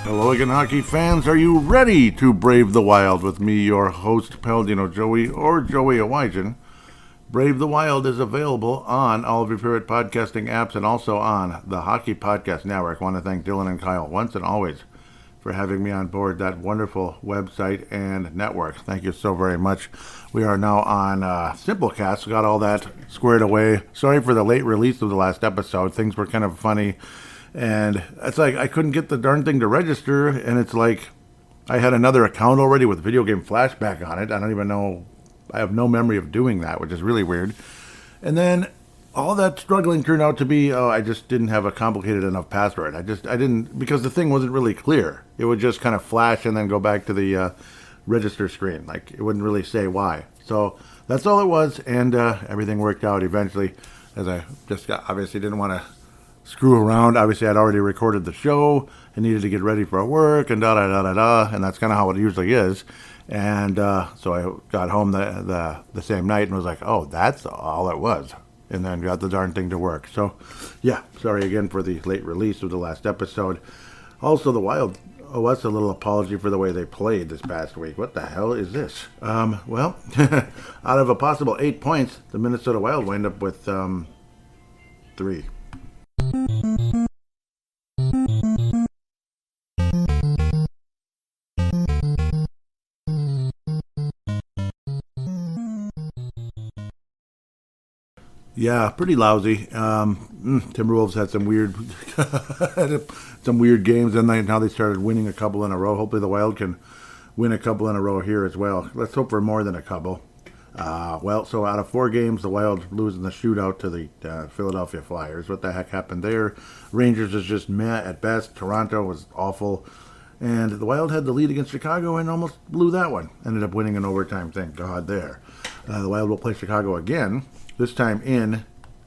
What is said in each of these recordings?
Hello again, hockey fans. Are you ready to brave the wild with me, your host, Paladino Joey, or Joey Awajan? Brave the Wild is available on all of your favorite podcasting apps and also on the Hockey Podcast Network. I want to thank Dylan and Kyle once and always for having me on board that wonderful website and network. Thank you so very much. We are now on Simplecast. We got all that squared away. Sorry for the late release of the last episode. Things were kind of funny. And it's like I couldn't get the darn thing to register, and it's like I had another account already with Video Game Flashback on it. I don't even know. I have no memory of doing that, which is really weird. And then all that struggling turned out to be, I just didn't have a complicated enough password. I didn't, because the thing wasn't really clear. It would just kind of flash and then go back to the register screen. Like, it wouldn't really say why. So that's all it was, and everything worked out eventually, as I just obviously didn't want to screw around. Obviously, I'd already recorded the show and needed to get ready for work and da-da-da-da-da, and that's kind of how it usually is. And so I got home the same night and was like, oh, that's all it was. And then got the darn thing to work. So, yeah, sorry again for the late release of the last episode. Also, the Wild owes us a little apology for the way they played this past week. What the hell is this? Well, out of a possible 8 points, the Minnesota Wild wind up with 3. Yeah, pretty lousy. Timberwolves had some weird games, and now they started winning a couple in a row. Hopefully, the Wild can win a couple in a row here as well. Let's hope for more than a couple. So out of 4 games, the Wild lose in the shootout to the Philadelphia Flyers. What the heck happened there? Rangers is just meh at best. Toronto was awful. And the Wild had the lead against Chicago and almost blew that one. Ended up winning in overtime, thank God there. The Wild will play Chicago again, this time in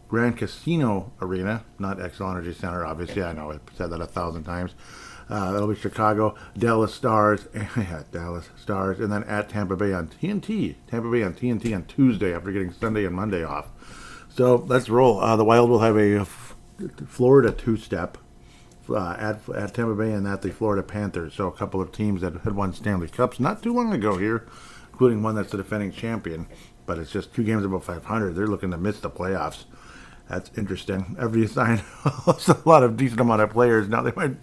Grand Casino Arena, not Xcel Energy Center, obviously. I know, I've said that 1,000 times. That'll be Chicago, Dallas Stars, and then at Tampa Bay on TNT. Tampa Bay on TNT on Tuesday after getting Sunday and Monday off. So let's roll. The Wild will have a Florida two-step at Tampa Bay and at the Florida Panthers. So a couple of teams that had won Stanley Cups not too long ago here, including one that's the defending champion. But it's just 2 games above 500. They're looking to miss the playoffs. That's interesting. After you sign a lot of decent amount of players, now they might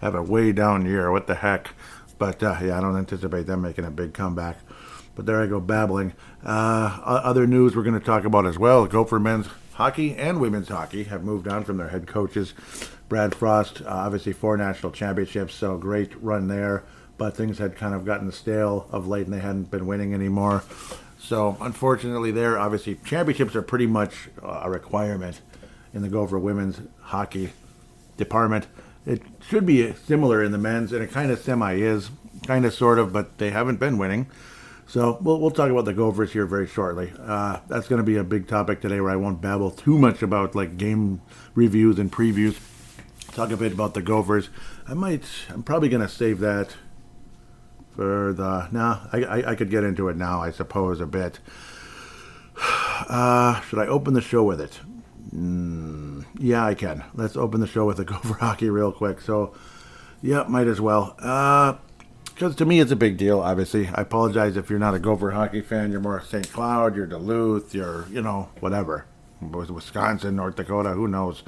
have a way down year. What the heck? But I don't anticipate them making a big comeback. But there I go babbling. Other news we're going to talk about as well. Gopher men's hockey and women's hockey have moved on from their head coaches. Brad Frost, obviously 4 national championships, so great run there. But things had kind of gotten stale of late and they hadn't been winning anymore. So, unfortunately, there, obviously, championships are pretty much a requirement in the Gopher women's hockey department. It should be similar in the men's, and it kind of semi-is, kind of, sort of, but they haven't been winning. So, we'll talk about the Gophers here very shortly. That's going to be a big topic today where I won't babble too much about, like, game reviews and previews. Talk a bit about the Gophers. I'm probably going to save that for I could get into it now, I suppose, a bit. Should I open the show with it? Yeah, I can. Let's open the show with the Gopher hockey real quick. So, yeah, might as well. Because to me, it's a big deal, obviously. I apologize if you're not a Gopher hockey fan. You're more St. Cloud, you're Duluth, you're, whatever. Wisconsin, North Dakota, who knows?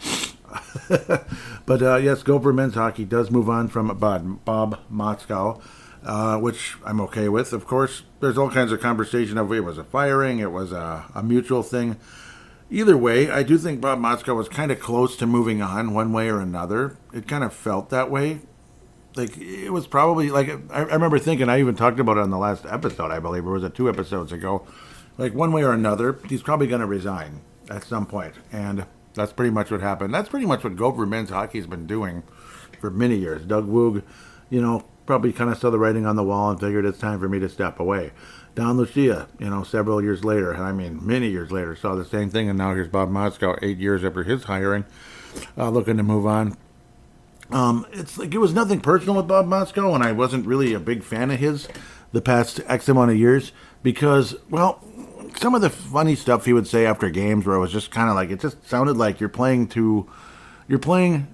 But, yes, Gopher men's hockey does move on from Bob Motzkow. Which I'm okay with. Of course, there's all kinds of conversation of it was a firing, it was a mutual thing. Either way, I do think Bob Motzkow was kind of close to moving on one way or another. It kind of felt that way. Like, it was probably, like, I remember thinking, I even talked about it on the last episode, I believe, or was it 2 episodes ago? Like, one way or another, he's probably going to resign at some point. And that's pretty much what happened. That's pretty much what Gopher men's hockey has been doing for many years. Doug Woog, probably kind of saw the writing on the wall and figured it's time for me to step away. Don Lucia, several years later, many years later, saw the same thing, and now here's Bob Motzkow 8 years after his hiring, looking to move on. It's like it was nothing personal with Bob Motzkow, and I wasn't really a big fan of his the past X amount of years because, well, some of the funny stuff he would say after games where it was just kind of like, it just sounded like you're playing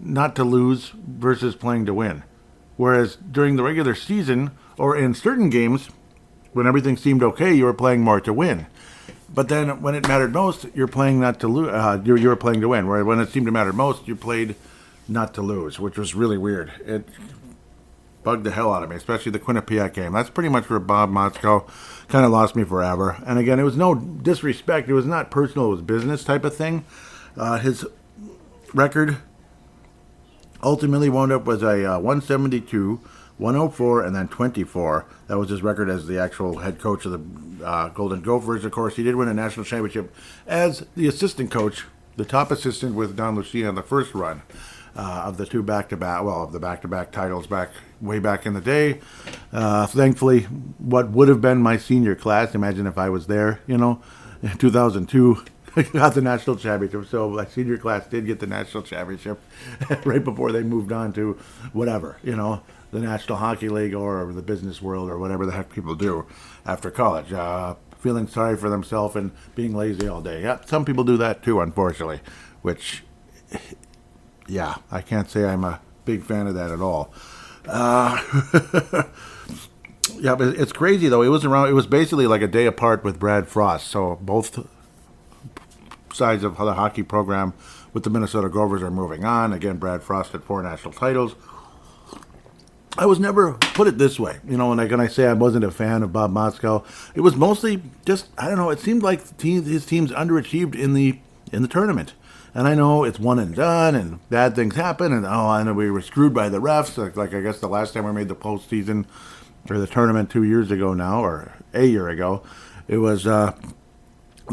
not to lose versus playing to win. Whereas during the regular season or in certain games, when everything seemed okay, you were playing more to win. But then when it mattered most, you're playing not to lose. You were playing to win. Where when it seemed to matter most, you played not to lose, which was really weird. It bugged the hell out of me, especially the Quinnipiac game. That's pretty much where Bob Motzko kind of lost me forever. And again, it was no disrespect. It was not personal. It was business type of thing. His record ultimately wound up with a 172, 104, and then 24. That was his record as the actual head coach of the Golden Gophers. Of course, he did win a national championship as the assistant coach, the top assistant with Don Lucia on the first run of the two back-to-back titles way back in the day. Thankfully, what would have been my senior class, imagine if I was there, in 2002, got the national championship. So my senior class did get the national championship right before they moved on to whatever, the National Hockey League or the business world or whatever the heck people do after college. Feeling sorry for themselves and being lazy all day. Yeah, some people do that too, unfortunately, which, yeah, I can't say I'm a big fan of that at all. Yeah, but it's crazy though. It was basically like a day apart with Brad Frost. So both sides of the hockey program with the Minnesota Gophers are moving on. Again, Brad Frost had 4 national titles. I was never, put it this way, when I say I wasn't a fan of Bob Motzko, it was mostly just, I don't know, it seemed like his teams underachieved in the tournament. And I know it's one and done, and bad things happen, and I know we were screwed by the refs, like I guess the last time we made the postseason, or the tournament 2 years ago now, or a year ago, it was the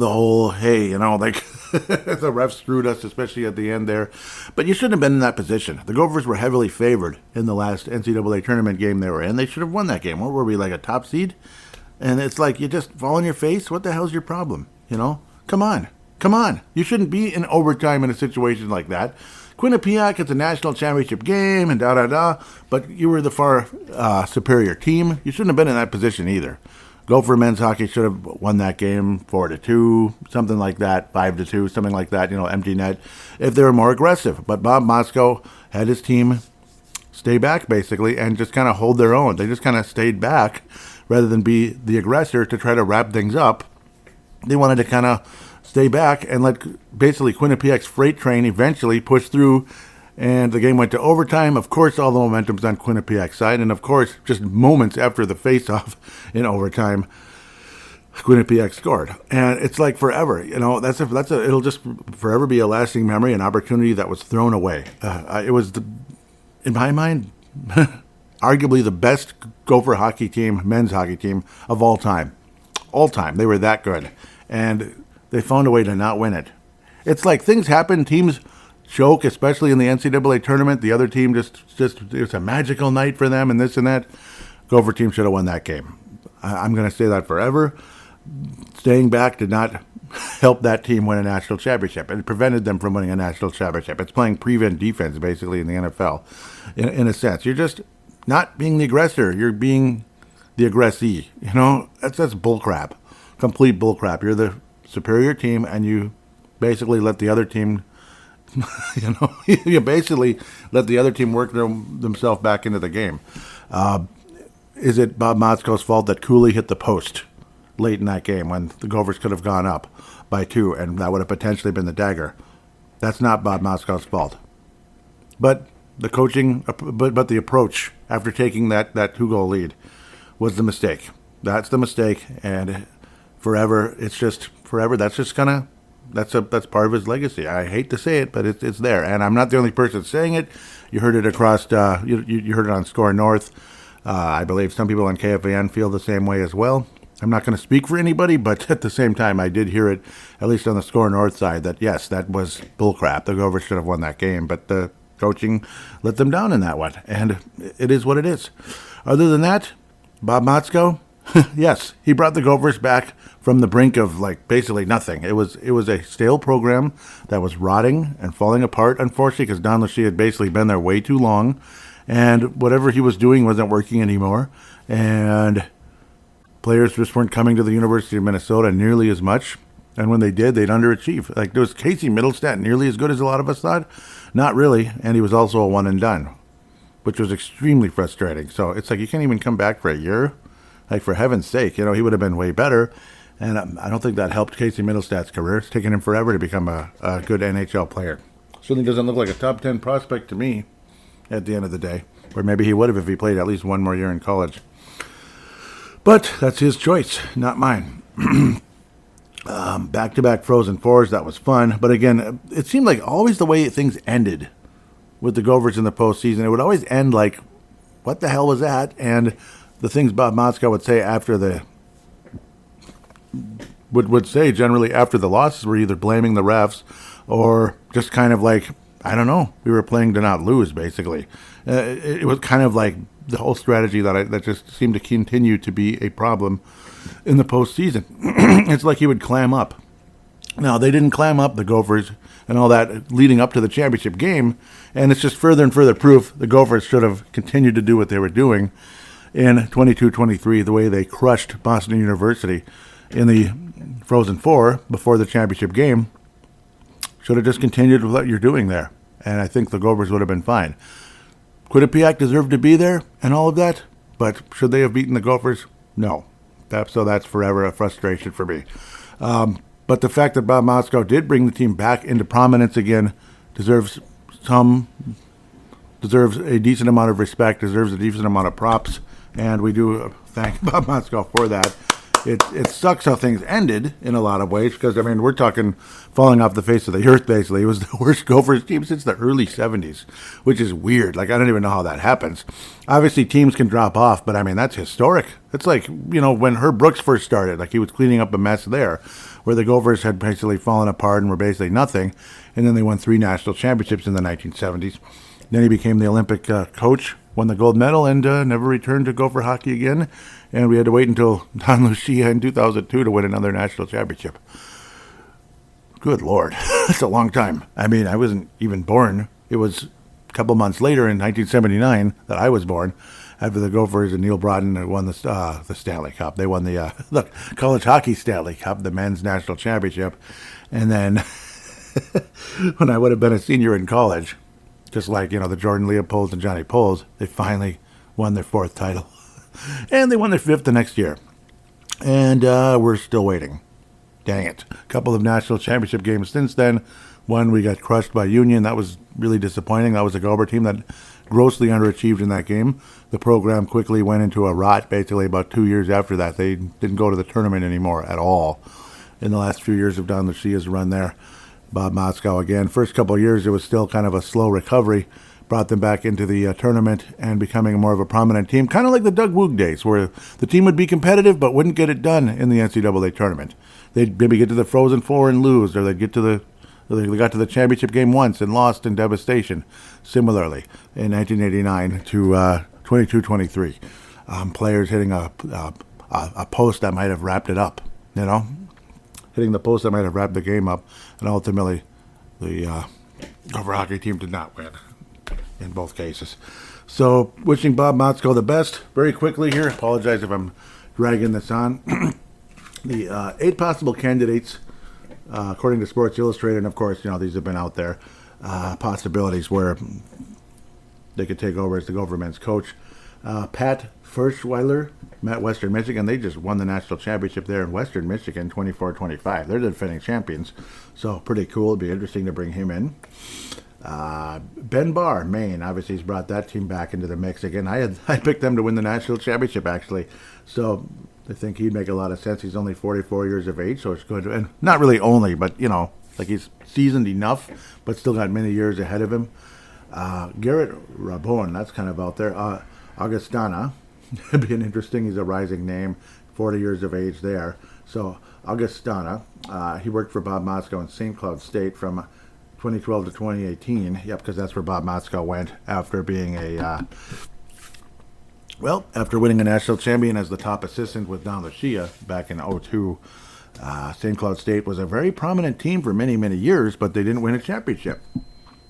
whole, hey, the refs screwed us, especially at the end there. But you shouldn't have been in that position. The Gophers were heavily favored in the last NCAA tournament game they were in. They should have won that game. What were we, like a top seed? And it's like, you just fall on your face? What the hell's your problem? Come on. You shouldn't be in overtime in a situation like that. Quinnipiac, it's a national championship game and but you were the far superior team. You shouldn't have been in that position either. Gopher men's hockey should have won that game 4-2, something like that, 5-2, something like that, empty net, if they were more aggressive. But Bob Motzko had his team stay back, basically, and just kind of hold their own. They just kind of stayed back rather than be the aggressor to try to wrap things up. They wanted to kind of stay back and let basically Quinnipiac's freight train eventually push through. And the game went to overtime. Of course, all the momentum's on Quinnipiac's side. And, of course, just moments after the face-off in overtime, Quinnipiac scored. And it's like forever. It'll just forever be a lasting memory, an opportunity that was thrown away. It was, in my mind, arguably the best Gopher hockey team, men's hockey team of all time. All time. They were that good. And they found a way to not win it. It's like things happen, teams choke, especially in the NCAA tournament. The other team just it's a magical night for them and this and that. Gopher team should have won that game. I'm going to say that forever. Staying back did not help that team win a national championship. It prevented them from winning a national championship. It's playing prevent defense, basically, in the NFL, in a sense. You're just not being the aggressor. You're being the aggressee. That's bullcrap. Complete bullcrap. You're the superior team, and you basically let the other team you basically let the other team work themselves back into the game. Is it Bob Motzko's fault that Cooley hit the post late in that game when the Gophers could have gone up by 2 and that would have potentially been the dagger? That's not Bob Motzko's fault. But the coaching, but the approach after taking that 2-goal lead was the mistake. That's the mistake, and forever, it's just forever. That's just kind of. That's part of his legacy. I hate to say it, but it's there, and I'm not the only person saying it. You heard it across. You heard it on Score North. I believe some people on KFAN feel the same way as well. I'm not going to speak for anybody, but at the same time, I did hear it, at least on the Score North side, that yes, that was bullcrap. The Gophers should have won that game, but the coaching let them down in that one, and it is what it is. Other than that, Bob Motzko, yes, he brought the Gophers back from the brink of basically nothing. It was a stale program that was rotting and falling apart, unfortunately, because Don Lucia had basically been there way too long, and whatever he was doing wasn't working anymore, and players just weren't coming to the University of Minnesota nearly as much, and when they did, they'd underachieve. There was Casey Middlestat nearly as good as a lot of us thought? Not really, and he was also a one and done. which was extremely frustrating. So it's like you can't even come back for a year. Like, for heaven's sake, he would have been way better. And I don't think that helped Casey Mittelstadt's career. It's taken him forever to become a good NHL player. Certainly doesn't look like a top 10 prospect to me at the end of the day. Or maybe he would have if he played at least one more year in college. But that's his choice, not mine. Back-to-back Frozen Fours, that was fun. But again, it seemed like always the way things ended with the Gophers in the postseason, it would always end like, what the hell was that? And the things Bob Motzko would say after would say generally after the losses were either blaming the refs or just kind of like, I don't know, we were playing to not lose, basically. It was kind of like the whole strategy that just seemed to continue to be a problem in the postseason. It's like he would clam up. Now, they didn't clam up, the Gophers, and all that leading up to the championship game, and it's just further and further proof the Gophers should have continued to do what they were doing in 22-23, the way they crushed Boston University in the Frozen Four before the championship game. Should have just continued with what you're doing there, and I think the Gophers would have been fine. Quinnipiac deserved to be there and all of that, but should they have beaten the Gophers? No. So that's forever a frustration for me. But the fact that Bob Motzko did bring the team back into prominence again deserves a decent amount of respect, deserves a decent amount of props, and we do thank Bob Motzko for that. It sucks how things ended in a lot of ways because, we're talking falling off the face of the earth, basically. It was the worst Gophers team since the early 70s, which is weird. Like, I don't even know how that happens. Obviously, teams can drop off, but, that's historic. It's like, when Herb Brooks first started, like he was cleaning up a mess there, where the Gophers had basically fallen apart and were basically nothing, and then they won 3 national championships in the 1970s. Then he became the Olympic coach, won the gold medal, and never returned to Gopher hockey again. And we had to wait until Don Lucia in 2002 to win another national championship. Good Lord. That's a long time. I wasn't even born. It was a couple months later in 1979 that I was born, after the Gophers and Neil Brodin won the Stanley Cup. They won the College Hockey Stanley Cup, the men's national championship. And then when I would have been a senior in college, just like, the Jordan Leopolds and Johnny Poles, they finally won their 4th title. And they won their 5th the next year. And we're still waiting. Dang it. A couple of national championship games since then. One, we got crushed by Union. That was really disappointing. That was a Gopher team that grossly underachieved in that game. The program quickly went into a rot basically about 2 years after that. They didn't go to the tournament anymore at all in the last few years of Don Lucia's run there. Bob Motzko again. First couple of years, it was still kind of a slow recovery. Brought them back into the tournament and becoming more of a prominent team, kind of like the Doug Woog days, where the team would be competitive but wouldn't get it done in the NCAA tournament. They'd maybe get to the Frozen Four and lose, or they got to the championship game once and lost in devastation. Similarly, in 1989 to 22-23, players hitting a post that might have wrapped it up, hitting the post that might have wrapped the game up, and ultimately the Gopher hockey team did not win in both cases. So, wishing Bob Motzko the best. Very quickly here, apologize if I'm dragging this on. The 8 possible candidates, according to Sports Illustrated, and of course, these have been out there, possibilities where they could take over as the Gopher men's coach. Pat Furschweiler, met Western Michigan. They just won the national championship there in Western Michigan, 24-25. They're the defending champions, so pretty cool. It'd be interesting to bring him in. Ben Barr, Maine. Obviously, he's brought that team back into the mix again. I picked them to win the national championship, actually. So I think he'd make a lot of sense. He's only 44 years of age, so it's good. And not really only, but, he's seasoned enough, but still got many years ahead of him. Garrett Rabon, that's kind of out there. Augustana, it'd be interesting. He's a rising name, 40 years of age there. So Augustana, he worked for Bob Motzko in St. Cloud State from 2012 to 2018. Yep, because that's where Bob Motzko went after being after winning a national champion as the top assistant with Don Lucia back in 2002. St. Cloud State was a very prominent team for many, many years, but they didn't win a championship.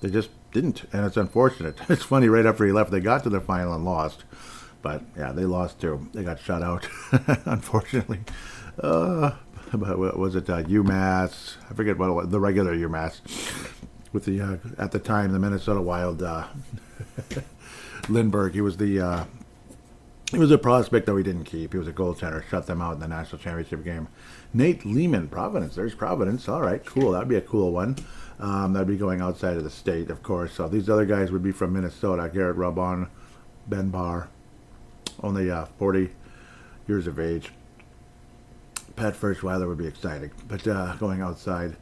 They just didn't, and it's unfortunate. It's funny, right after he left, they got to the final and lost. But, yeah, they lost too. They got shut out, unfortunately. What was it, UMass? I forget what it was, the regular UMass. With the, at the time, the Minnesota Wild Lindbergh. He was a prospect that we didn't keep. He was a goaltender. Shut them out in the national championship game. Nate Lehman, Providence. There's Providence. All right, cool. That'd be a cool one. That'd be going outside of the state, of course. So these other guys would be from Minnesota. Garrett Rubon, Ben Barr, only 40 years of age. Pat Firschweiler would be exciting. But going outside,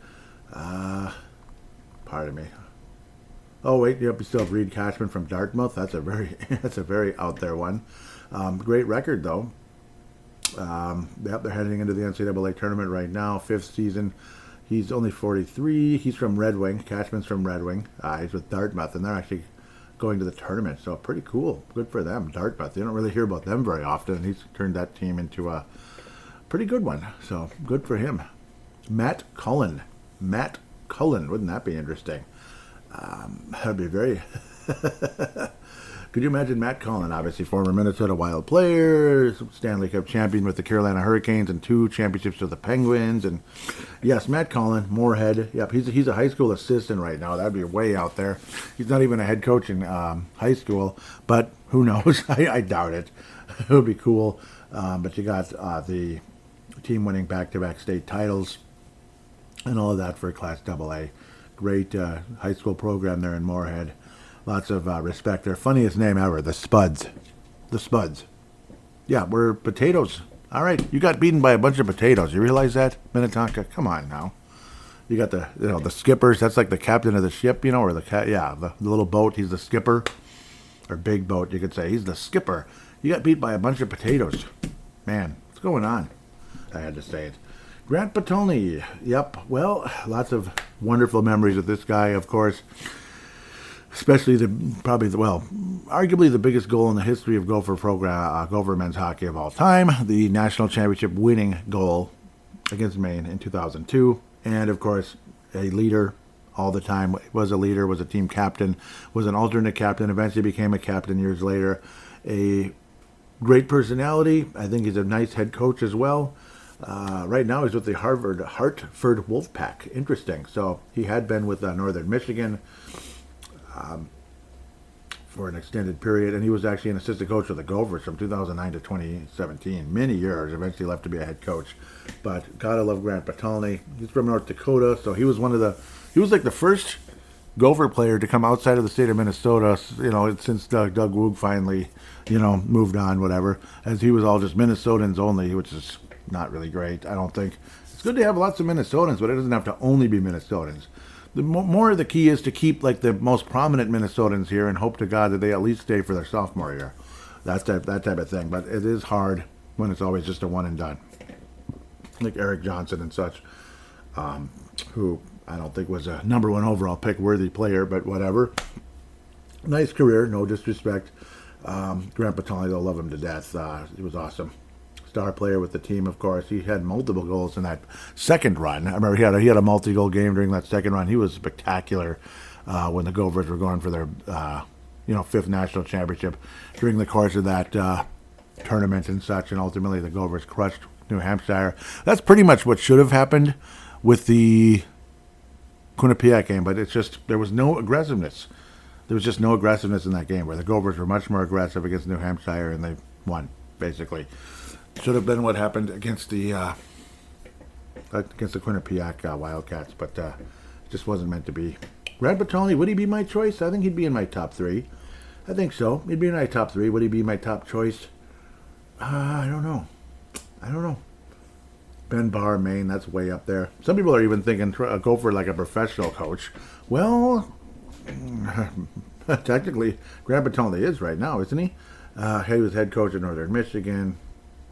pardon me. Oh wait, yep, you still have Reed Cashman from Dartmouth. That's a very out there one. Great record though. Yep, they're heading into the NCAA tournament right now. 5th season. He's only 43. He's from Red Wing. Cashman's from Red Wing. He's with Dartmouth, and they're actually going to the tournament. So pretty cool. Good for them. Dartmouth. You don't really hear about them very often, and he's turned that team into a pretty good one. So good for him. Matt Cullen. Wouldn't that be interesting? That'd be very... Could you imagine Matt Cullen, obviously former Minnesota Wild player, Stanley Cup champion with the Carolina Hurricanes, and 2 championships with the Penguins. And yes, Matt Cullen, Moorhead. Yep, he's a high school assistant right now. That'd be way out there. He's not even a head coach in high school, but who knows? I doubt it. It would be cool. But you got the team winning back-to-back state titles and all of that for Class AA. Great high school program there in Moorhead. Lots of respect. Their funniest name ever, the Spuds. The Spuds. Yeah, we're potatoes. All right, you got beaten by a bunch of potatoes. You realize that, Minnetonka? Come on now. You got the skippers. That's like the captain of the ship, or the little boat. He's the skipper, or big boat, you could say. He's the skipper. You got beat by a bunch of potatoes. Man, what's going on? I had to say it. Grant Patolny. Yep. Well, lots of wonderful memories with this guy, of course. Especially arguably the biggest goal in the history of Gopher men's hockey of all time, the national championship winning goal against Maine in 2002. And, of course, a leader all the time, was a leader, was a team captain, was an alternate captain, eventually became a captain years later. A great personality. I think he's a nice head coach as well. Right now he's with the Hartford Wolfpack. Interesting. So he had been with Northern Michigan for an extended period, and he was actually an assistant coach with the Gophers from 2009 to 2017. Many years. Eventually left to be a head coach. But gotta love Grant Patolny. He's from North Dakota, so he was like the first Gopher player to come outside of the state of Minnesota, since Doug Woog finally, moved on, whatever, as he was all just Minnesotans only, which is not really great, I don't think. It's good to have lots of Minnesotans, but it doesn't have to only be Minnesotans. The more the key is to keep the most prominent Minnesotans here and hope to God that they at least stay for their sophomore year. That type of thing. But it is hard when it's always just a one and done. Like Eric Johnson and such, who I don't think was a number 1 overall pick worthy player, but whatever. Nice career, no disrespect. Grant Patolny, they'll love him to death. He was awesome. Star player with the team, of course. He had multiple goals in that second run. I remember he had a multi-goal game during that second run. He was spectacular when the Gophers were going for their 5th national championship during the course of that tournament and such. And ultimately, the Gophers crushed New Hampshire. That's pretty much what should have happened with the Quinnipiac game, but it's just there was no aggressiveness. There was just no aggressiveness in that game, where the Gophers were much more aggressive against New Hampshire, and they won, basically. Should have been what happened against the Quinnipiac Wildcats, but it just wasn't meant to be. Grant Patolny, would he be my choice? I think he'd be in my top 3. I think so. He'd be in my top 3. Would he be my top choice? I don't know. Ben Barr, Maine, that's way up there. Some people are even thinking go for like a professional coach. Well, technically, Grant Patolny is right now, isn't he? He was head coach at Northern Michigan.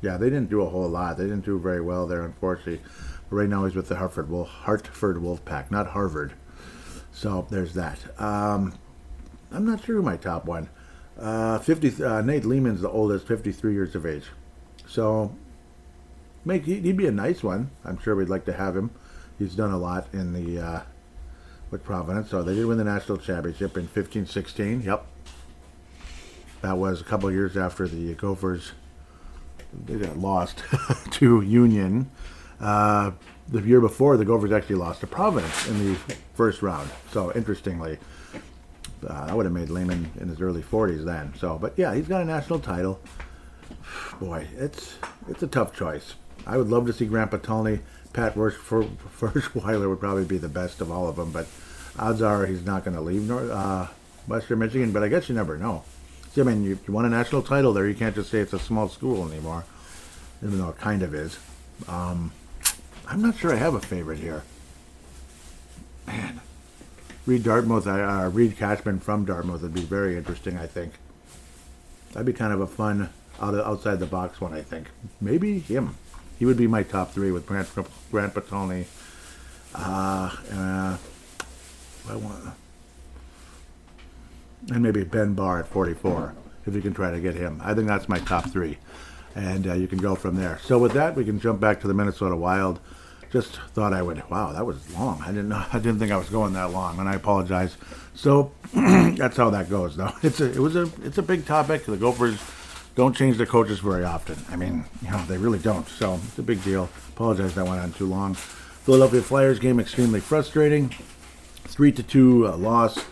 Yeah, they didn't do a whole lot. They didn't do very well there, unfortunately. But right now he's with the Hartford Wolfpack, not Harvard. So there's that. I'm not sure who my top one. Nate Lehman's the oldest, 53 years of age. So he'd be a nice one. I'm sure we'd like to have him. He's done a lot in the with Providence. So they did win the national championship in 15-16. Yep. That was a couple of years after the Gophers lost to Union. The year before, the Gophers actually lost to Providence in the first round. So, interestingly, That would have made Lehman in his early 40s then. So, but yeah, he's got a national title. Boy, it's a tough choice. I would love to see Grandpa Tulney. Pat Verschweiler would probably be the best of all of them, but odds are he's not going to leave Western Michigan, but I guess you never know. See, I mean, you won a national title there. You can't just say it's a small school anymore, even though it kind of is. I'm not sure I have a favorite here. Man, Reed Cashman from Dartmouth would be very interesting, I think. That'd be kind of a fun outside the box one, I think. Maybe him. He would be my top three with Grant Patoni. And maybe Ben Barr at 44, if you can try to get him. I think that's my top three. And you can go from there. So with that, we can jump back to the Minnesota Wild. Just thought I would. Wow, that was long. I didn't think I was going that long, and I apologize. So that's how that goes, though. It's a big topic. The Gophers don't change their coaches very often. I mean, they really don't. So it's a big deal. Apologize that went on too long. Philadelphia Flyers game extremely frustrating. 3-2 loss.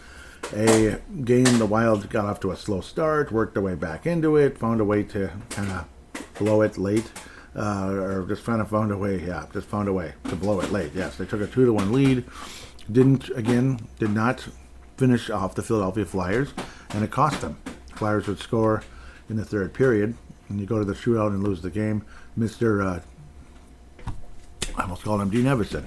A game the Wild got off to a slow start, worked their way back into it, found a way to kind of blow it late. Or just found a way to blow it late. Yes, they took a 2-1 lead. Did not finish off the Philadelphia Flyers, and it cost them. Flyers would score in the third period, and you go to the shootout and lose the game. I almost called him Dean Evison.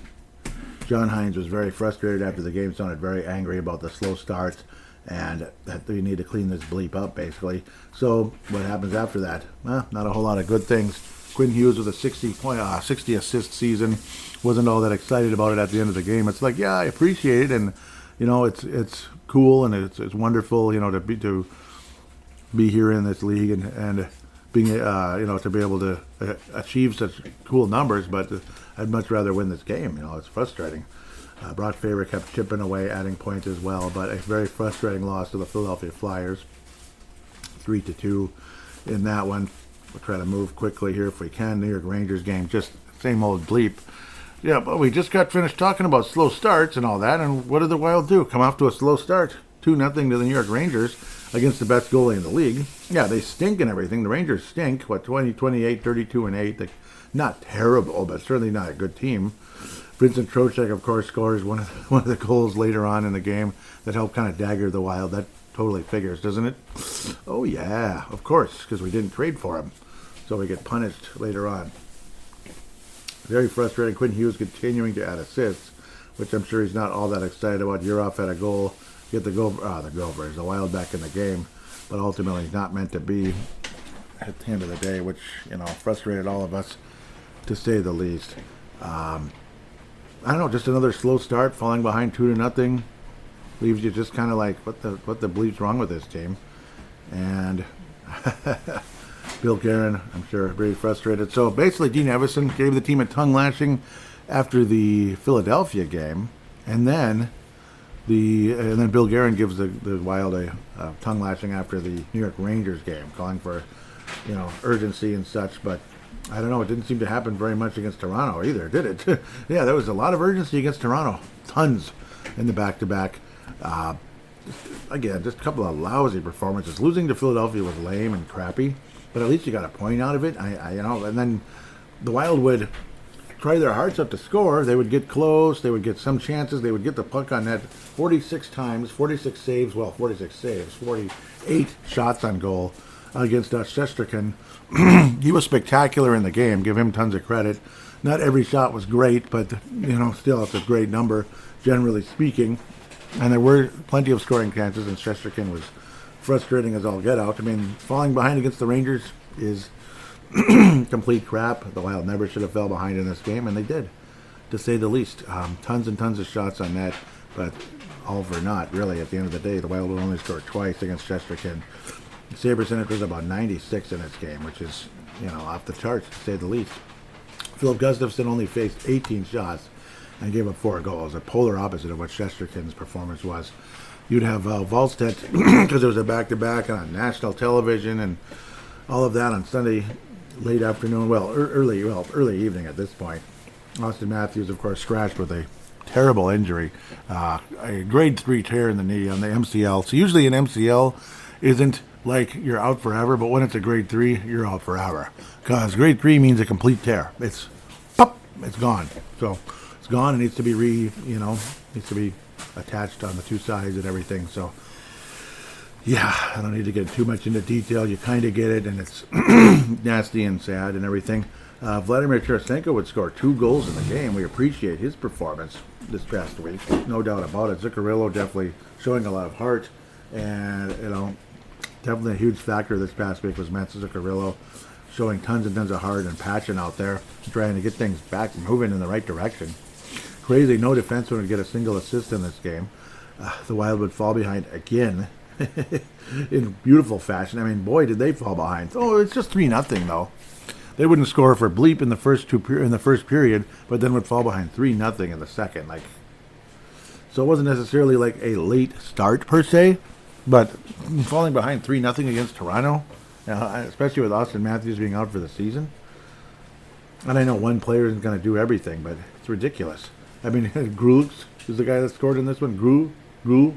John Hines was very frustrated after the game, sounded very angry about the slow starts, and that you need to clean this bleep up, basically. So what happens after that? Well, not a whole lot of good things. Quinn Hughes with a 60 assist season. Wasn't all that excited about it at the end of the game. It's like, yeah, I appreciate it, and it's cool and it's wonderful, to be here in this league and being to be able to achieve such cool numbers. But I'd much rather win this game. It's frustrating. Brock Faber kept chipping away, adding points as well, but a very frustrating loss to the Philadelphia Flyers, 3-2 in that one. We'll try to move quickly here if we can. New York Rangers game, just same old bleep. Yeah, but we just got finished talking about slow starts and all that, and what did the Wild do? Come off to a slow start, 2-0 to the New York Rangers against the best goalie in the league. Yeah, they stink and everything. The Rangers stink. 28, 32-8. Not terrible, but certainly not a good team. Vincent Trocheck, of course, scores one of the goals later on in the game that helped kind of dagger the Wild. That totally figures, doesn't it? Oh, yeah, of course, because we didn't trade for him. So we get punished later on. Very frustrating. Quinn Hughes continuing to add assists, which I'm sure he's not all that excited about. Yuroff had a goal. Get the Gophers, the Wild back in the game. But ultimately not meant to be at the end of the day, which, frustrated all of us, to say the least. I don't know, just another slow start, falling behind 2-0. Leaves you just kind of like, what the bleep's wrong with this team? And Bill Guerin, I'm sure, very frustrated. So basically, Dean Evison gave the team a tongue lashing after the Philadelphia game, and then Bill Guerin gives the Wild a tongue lashing after the New York Rangers game, calling for urgency and such. But I don't know, it didn't seem to happen very much against Toronto either, did it? Yeah, there was a lot of urgency against Toronto, tons in the back-to-back. Again, just a couple of lousy performances. Losing to Philadelphia was lame and crappy, but at least you got a point out of it. And then the Wild would try their hearts up to score. They would get close. They would get some chances. They would get the puck on net 46 times, 48 shots on goal against Shesterkin. He was spectacular in the game. Give him tons of credit. Not every shot was great, but still it's a great number, generally speaking. And there were plenty of scoring chances, and Shesterkin was frustrating as all get out. I mean, falling behind against the Rangers is complete crap. The Wild never should have fell behind in this game, and they did, to say the least. Tons and tons of shots on net, but all for naught, really. At the end of the day, the Wild will only score twice against Shesterkin. Save percentage was about 96 in this game, which is, off the charts, to say the least. Philip Gustafson only faced 18 shots and gave up 4 goals, a polar opposite of what Shesterkin's performance was. You'd have Wallstedt, because it was a back-to-back on national television and all of that on Sunday late afternoon, early evening at this point. Austin Matthews, of course, scratched with a terrible injury. A grade 3 tear in the knee on the MCL. So usually an MCL isn't like you're out forever, but when it's a grade 3, you're out forever. Because grade 3 means a complete tear. It's pop, it's gone. So it's gone. It needs to be needs to be attached on the two sides and everything. So yeah, I don't need to get too much into detail. You kind of get it, and it's nasty and sad and everything. Vladimir Tarasenko would score 2 goals in the game. We appreciate his performance this past week, no doubt about it. Zuccarello definitely showing a lot of heart, and definitely a huge factor this past week was Mats Zuccarello showing tons and tons of heart and passion out there, trying to get things back moving in the right direction. Crazy, no defenseman would get a single assist in this game. The Wild would fall behind again in beautiful fashion. I mean, boy, did they fall behind. Oh, it's just 3-0 though. They wouldn't score for bleep in the first period, but then would fall behind 3-0 in the second. So it wasn't necessarily like a late start per se, but falling behind 3-0 against Toronto, especially with Austin Matthews being out for the season. And I know one player isn't going to do everything, but it's ridiculous. I mean, Grooks is the guy that scored in this one. Groo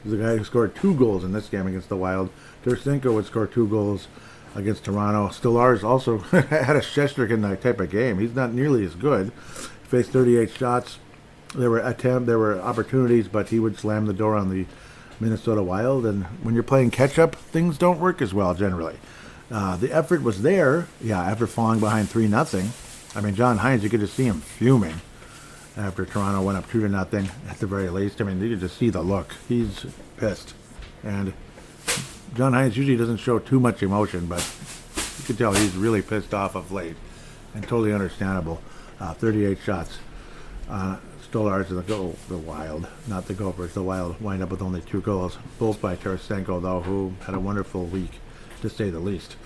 is the guy who scored 2 goals in this game against the Wild. Tarasenko would score 2 goals against Toronto. Stolarz also had a Shesterkin type of game. He's not nearly as good. Faced 38 shots. There were opportunities, but he would slam the door on the Minnesota Wild. And when you're playing catch-up, things don't work as well generally. The effort was there, after falling behind 3-0. I mean, John Hines, you could just see him fuming after Toronto went up 2-0 at the very least. I mean, you could just see the look. He's pissed. And John Hines usually doesn't show too much emotion, but you can tell he's really pissed off of late, and totally understandable. 38 shots. Stolarz is the Wild, not the Gophers. The Wild wind up with only 2 goals, both by Tarasenko, though, who had a wonderful week, to say the least.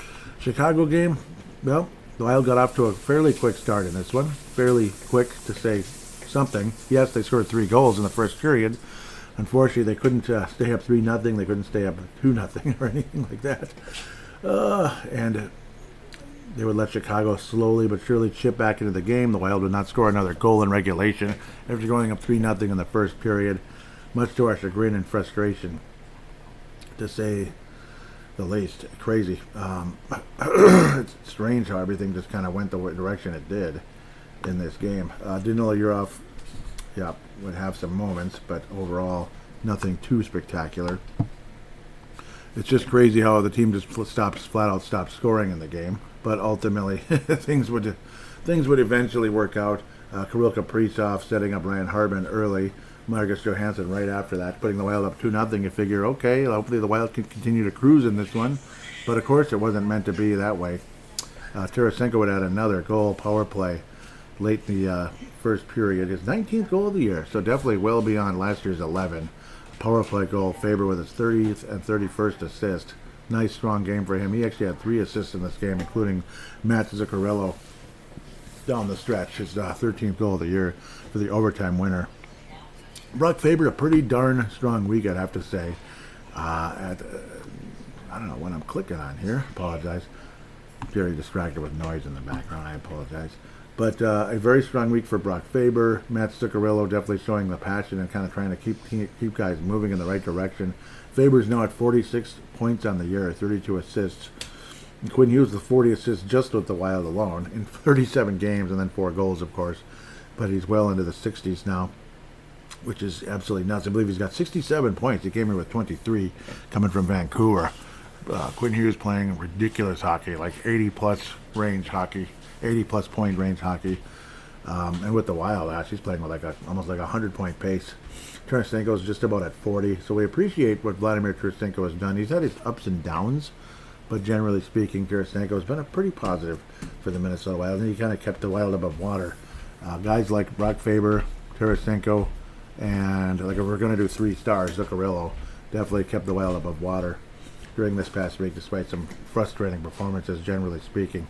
Chicago game, well, the Wild got off to a fairly quick start in this one. Fairly quick, to say something. Yes, they scored 3 goals in the first period. Unfortunately, they couldn't stay up 3-0. They couldn't stay up 2-0 or anything like that. And they would let Chicago slowly but surely chip back into the game. The Wild would not score another goal in regulation after going up 3-0 in the first period, much to our chagrin and frustration, to say the least. Crazy. It's strange how everything just kind of went the direction it did in this game. Danila Yurov, would have some moments, but overall, nothing too spectacular. It's just crazy how the team just flat out stopped scoring in the game. But ultimately, things would eventually work out. Kirill Kaprizov setting up Ryan Hartman early. Marcus Johansson right after that, putting the Wild up 2-0. You figure, okay, hopefully the Wild can continue to cruise in this one. But of course, it wasn't meant to be that way. Tarasenko would add another goal, power play, late in the first period. His 19th goal of the year, so definitely well beyond last year's 11. Power play goal. Faber with his 30th and 31st assist. Nice, strong game for him. He actually had 3 assists in this game, including Matt Zuccarello down the stretch. His 13th goal of the year for the overtime winner. Brock Faber, a pretty darn strong week, I'd have to say. I don't know what I'm clicking on here. Apologize. Very distracted with noise in the background. I apologize. But a very strong week for Brock Faber. Matt Zuccarello definitely showing the passion and kind of trying to keep guys moving in the right direction. Faber's now at 46 points on the year, 32 assists. And Quinn Hughes with 40 assists just with the Wild alone in 37 games, and then 4 goals, of course. But he's well into the 60s now, which is absolutely nuts. I believe he's got 67 points. He came here with 23 coming from Vancouver. Quinn Hughes playing ridiculous hockey, like 80-plus range hockey, 80-plus point range hockey. And with the Wild, he's playing with almost like a 100-point pace. Tarasenko's just about at 40, so we appreciate what Vladimir Tarasenko has done. He's had his ups and downs, but generally speaking, Tarasenko has been a pretty positive for the Minnesota Wild, and he kind of kept the Wild above water. Guys like Brock Faber, Tarasenko, and if we're going to do 3 stars, Zuccarello definitely kept the Wild above water during this past week, despite some frustrating performances, generally speaking.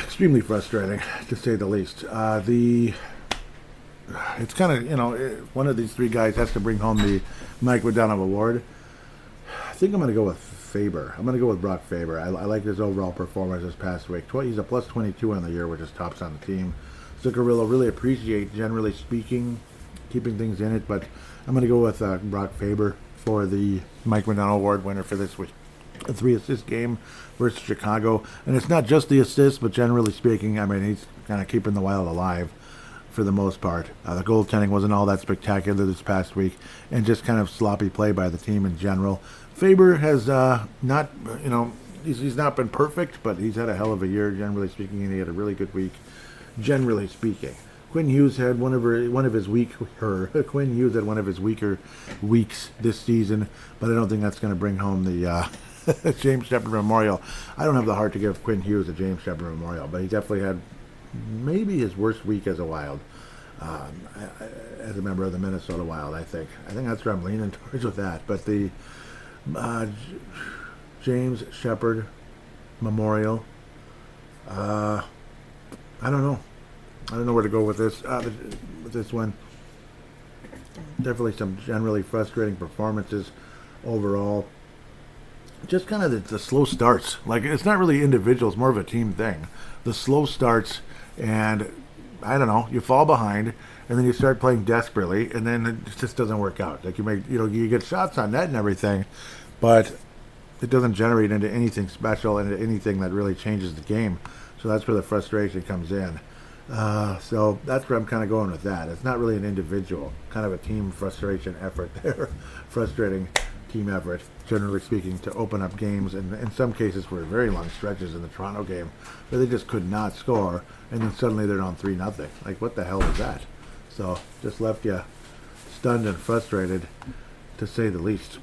Extremely frustrating, to say the least. It's kind of, one of these 3 guys has to bring home the Mike Woodanow Award. I think I'm going to go with Faber. I'm going to go with Brock Faber. I like his overall performance this past week. He's a plus 22 on the year, which is tops on the team. Zuccarello really appreciate, generally speaking, keeping things in it. But I'm going to go with Brock Faber for the Mike McDonald Award winner for this week. A 3-assist game versus Chicago. And it's not just the assists, but generally speaking, I mean, he's kind of keeping the Wild alive for the most part. The goaltending wasn't all that spectacular this past week, and just kind of sloppy play by the team in general. Faber has not, he's not been perfect, but he's had a hell of a year, generally speaking, and he had a really good week, generally speaking. Quinn Hughes had one of his weaker weeks this season, but I don't think that's going to bring home the James Shepard Memorial. I don't have the heart to give Quinn Hughes a James Shepard Memorial, but he definitely had maybe his worst week as a Wild, as a member of the Minnesota Wild. I think that's where I'm leaning towards with that. But the James Shepard Memorial, I don't know. I don't know where to go with this one. Definitely some generally frustrating performances overall. Just kind of the slow starts. Like, it's not really individuals, more of a team thing. The slow starts, and I don't know, you fall behind, and then you start playing desperately, and then it just doesn't work out. Like, you get shots on net and everything, but it doesn't generate into anything special, into anything that really changes the game. So that's where the frustration comes in. So that's where I'm kind of going with that. It's not really an individual, kind of a team frustration effort there. Frustrating team effort, generally speaking, to open up games, and in some cases for very long stretches in the Toronto game where they just could not score, and then suddenly they're on 3-0. Like, what the hell was that? So just left you stunned and frustrated, to say the least.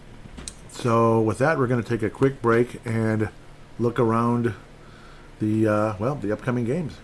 So with that, we're going to take a quick break and look around the upcoming games.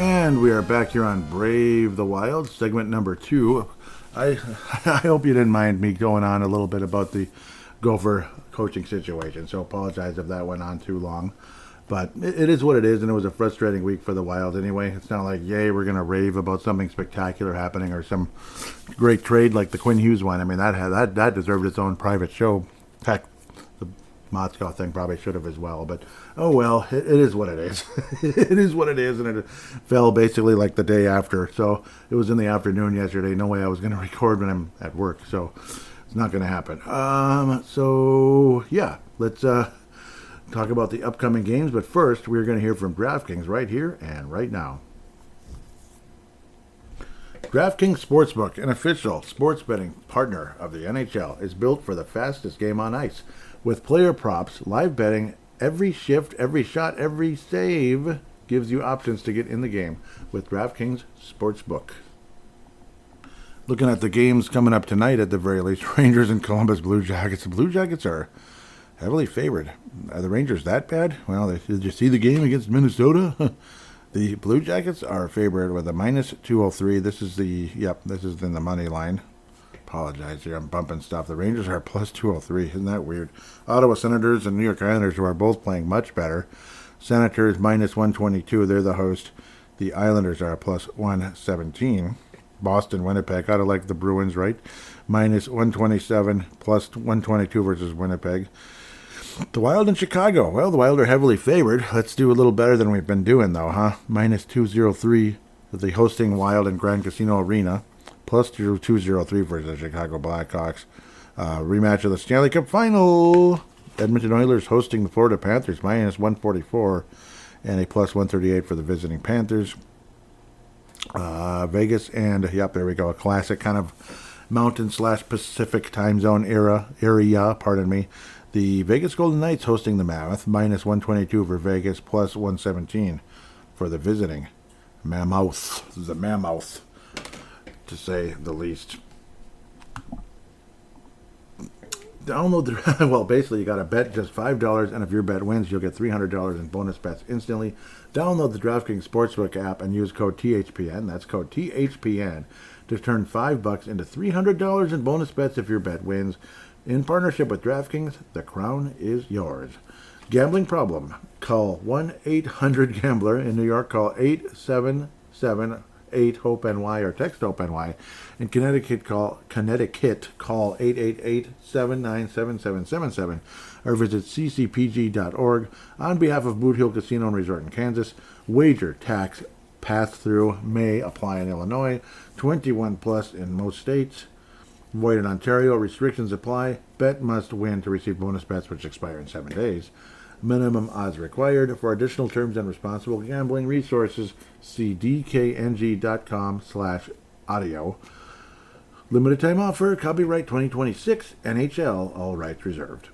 And we are back here on Brave the Wild, segment number 2. I hope you didn't mind me going on a little bit about the Gopher coaching situation, so apologize if that went on too long. But it is what it is, and it was a frustrating week for the Wild anyway. It's not like, yay, we're going to rave about something spectacular happening or some great trade like the Quinn Hughes one. I mean, that deserved its own private show. In fact, the Motzko thing probably should have as well, but oh well, it is what it is. It is what it is, and it fell basically like the day after. So it was in the afternoon yesterday. No way I was going to record when I'm at work, so it's not going to happen. So yeah, let's talk about the upcoming games, but first we're going to hear from DraftKings right here and right now. DraftKings Sportsbook, an official sports betting partner of the NHL, is built for the fastest game on ice. With player props, live betting, every shift, every shot, every save gives you options to get in the game with DraftKings Sportsbook. Looking at the games coming up tonight at the very least, Rangers and Columbus Blue Jackets. The Blue Jackets are heavily favored. Are the Rangers that bad? Well, did you see the game against Minnesota? The Blue Jackets are favored with a minus 203. This is in the money line. Apologize here, I'm bumping stuff. The Rangers are plus 203. Isn't that weird? Ottawa Senators and New York Islanders, who are both playing much better. Senators minus 122. They're the host. The Islanders are plus 117. Boston, Winnipeg. Gotta like the Bruins, right? Minus 127, plus 122 versus Winnipeg. The Wild in Chicago. Well, the Wild are heavily favored. Let's do a little better than we've been doing, though, huh? Minus 203 with the hosting Wild in Grand Casino Arena. Plus 203 for the Chicago Blackhawks. Rematch of the Stanley Cup Final. Edmonton Oilers hosting the Florida Panthers. Minus 144 and a plus 138 for the visiting Panthers. Vegas and, there we go. A classic kind of mountain/Pacific time zone area. The Vegas Golden Knights hosting the Mammoth. Minus 122 for Vegas. Plus 117 for the visiting Mammoth. The Mammoth, to say the least. Download the well. Basically, you got to bet just $5, and if your bet wins, you'll get $300 in bonus bets instantly. Download the DraftKings Sportsbook app and use code THPN. That's code THPN to turn $5 into $300 in bonus bets if your bet wins. In partnership with DraftKings, the crown is yours. Gambling problem? Call 1-800-GAMBLER. In New York, call 877-8-HOPE-NY or text HOPE-NY. In Connecticut, call 888-797777 or visit ccpg.org. On behalf of Boot Hill Casino and Resort in Kansas, wager, tax, pass-through may apply in Illinois. 21 plus in most states. Void in Ontario. Restrictions apply. Bet must win to receive bonus bets which expire in 7 days. Minimum odds required. For additional terms and responsible gambling resources, see dkng.com/audio. Limited time offer. Copyright 2026. NHL. All rights reserved.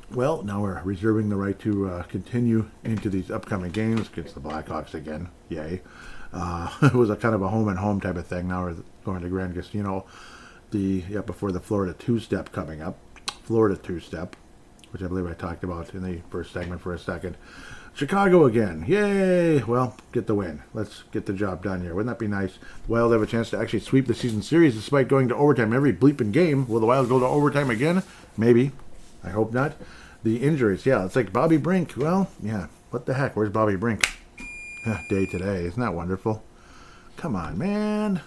Well, now we're reserving the right to continue into these upcoming games against the Blackhawks again. Yay. It was a kind of a home-and-home type of thing. Now we're going to Grand Casino before the Florida two-step coming up. Florida two-step, which I believe I talked about in the first segment for a second. Chicago again. Yay! Well, get the win. Let's get the job done here. Wouldn't that be nice? The Wild have a chance to actually sweep the season series despite going to overtime every bleeping game. Will the Wild go to overtime again? Maybe. I hope not. The injuries. Yeah, it's like Bobby Brink. Well, yeah. What the heck? Where's Bobby Brink? Day today. Isn't that wonderful? Come on, man.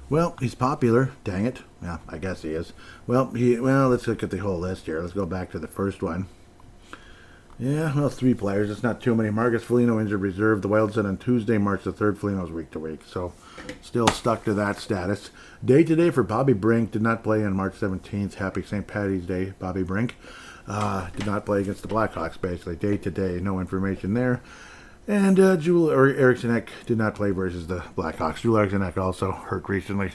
Well, he's popular. Dang it. Yeah, I guess he is. Well, let's look at the whole list here. Let's go back to the first one. Yeah, well, 3 players. It's not too many. Marcus Foligno injured reserve. The Wild said on Tuesday, March the 3rd, Foligno's week to week. So, still stuck to that status. Day to day for Bobby Brink. Did not play on March 17th. Happy St. Paddy's Day, Bobby Brink. Did not play against the Blackhawks, basically. Day to day. No information there. And Eriksson Ek did not play versus the Blackhawks. Joel Eriksson Ek also hurt recently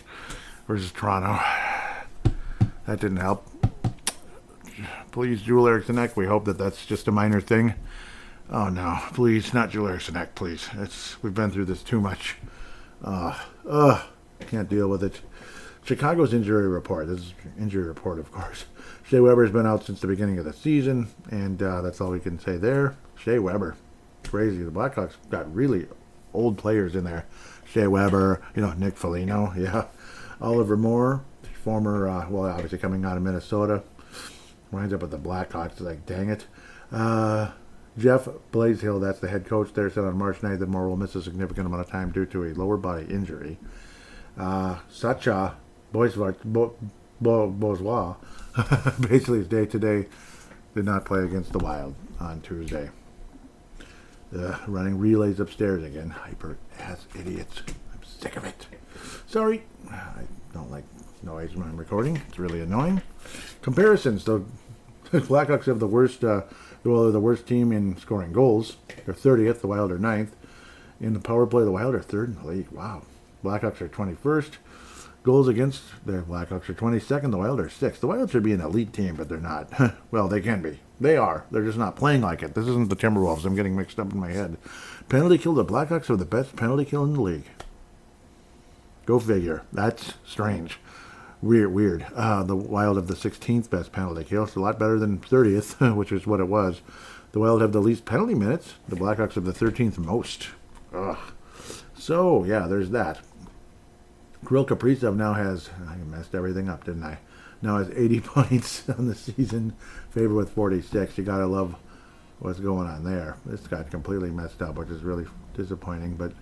versus Toronto. That didn't help. Please, Joel Eriksson Ek, we hope that that's just a minor thing. Oh no, please, not Joel Eriksson Ek, please. We've been through this too much. Can't deal with it. Chicago's injury report. This is injury report, of course. Shea Weber's been out since the beginning of the season, and that's all we can say there. Shea Weber. Crazy. The Blackhawks got really old players in there. Shea Weber, Nick Foligno, yeah. Oliver Moore, former, obviously coming out of Minnesota. Winds up with the Blackhawks, like, dang it. Jeff Blazehill, that's the head coach there, said on March 9th that Moore will miss a significant amount of time due to a lower body injury. Sacha Boisvois, basically his day-to-day, did not play against the Wild on Tuesday. Running relays upstairs again. Hyper-ass idiots. I'm sick of it. Sorry. I don't like noise when I'm recording. It's really annoying. Comparisons. The Blackhawks have the worst, they're the worst team in scoring goals. They're 30th. The Wild are 9th. In the power play, the Wild are 3rd in the league. Wow. Blackhawks are 21st. Goals against, the Blackhawks are 22nd. The Wild are 6th. The Wild should be an elite team, but they're not. Well, they can be. They are. They're just not playing like it. This isn't the Timberwolves. I'm getting mixed up in my head. Penalty kill. The Blackhawks have the best penalty kill in the league. Go figure. That's strange. Weird. The Wild have the 16th best penalty kill. It's a lot better than 30th, which is what it was. The Wild have the least penalty minutes. The Blackhawks have the 13th most. Ugh. So, yeah, there's that. Kirill Kaprizov now has... I messed everything up, didn't I? Now has 80 points on the season. Favorite with 46. You gotta love what's going on there. This got completely messed up, which is really disappointing. But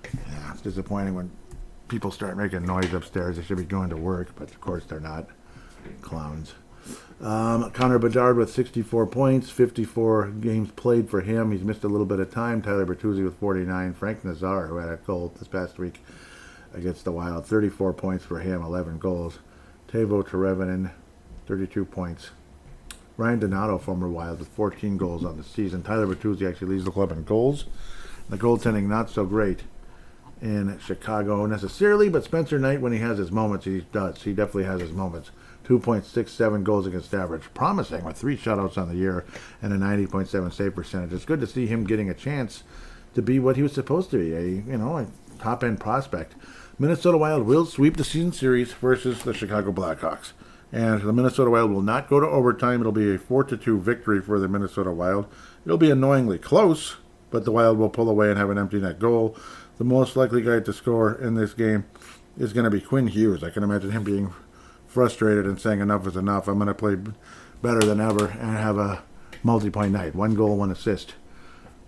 yeah, it's disappointing when people start making noise upstairs. They should be going to work, but of course they're not. Clowns. Connor Bedard with 64 points, 54 games played for him. He's missed a little bit of time. Tyler Bertuzzi with 49. Frank Nazar, who had a goal this past week against the Wild, 34 points for him, 11 goals. Teuvo Teravainen, 32 points. Ryan Donato, former Wild, with 14 goals on the season. Tyler Bertuzzi actually leads the club in goals. The goaltending not so great in Chicago necessarily, but Spencer Knight, when he has his moments, he does. He definitely has his moments. 2.67 goals against average. Promising with 3 shutouts on the year and a 90.7 save percentage. It's good to see him getting a chance to be what he was supposed to be, a top-end prospect. Minnesota Wild will sweep the season series versus the Chicago Blackhawks. And the Minnesota Wild will not go to overtime. It'll be a 4-2 victory for the Minnesota Wild. It'll be annoyingly close, but the Wild will pull away and have an empty net goal. The most likely guy to score in this game is going to be Quinn Hughes. I can imagine him being frustrated and saying enough is enough. I'm going to play better than ever and have a multi-point night. 1 goal, 1 assist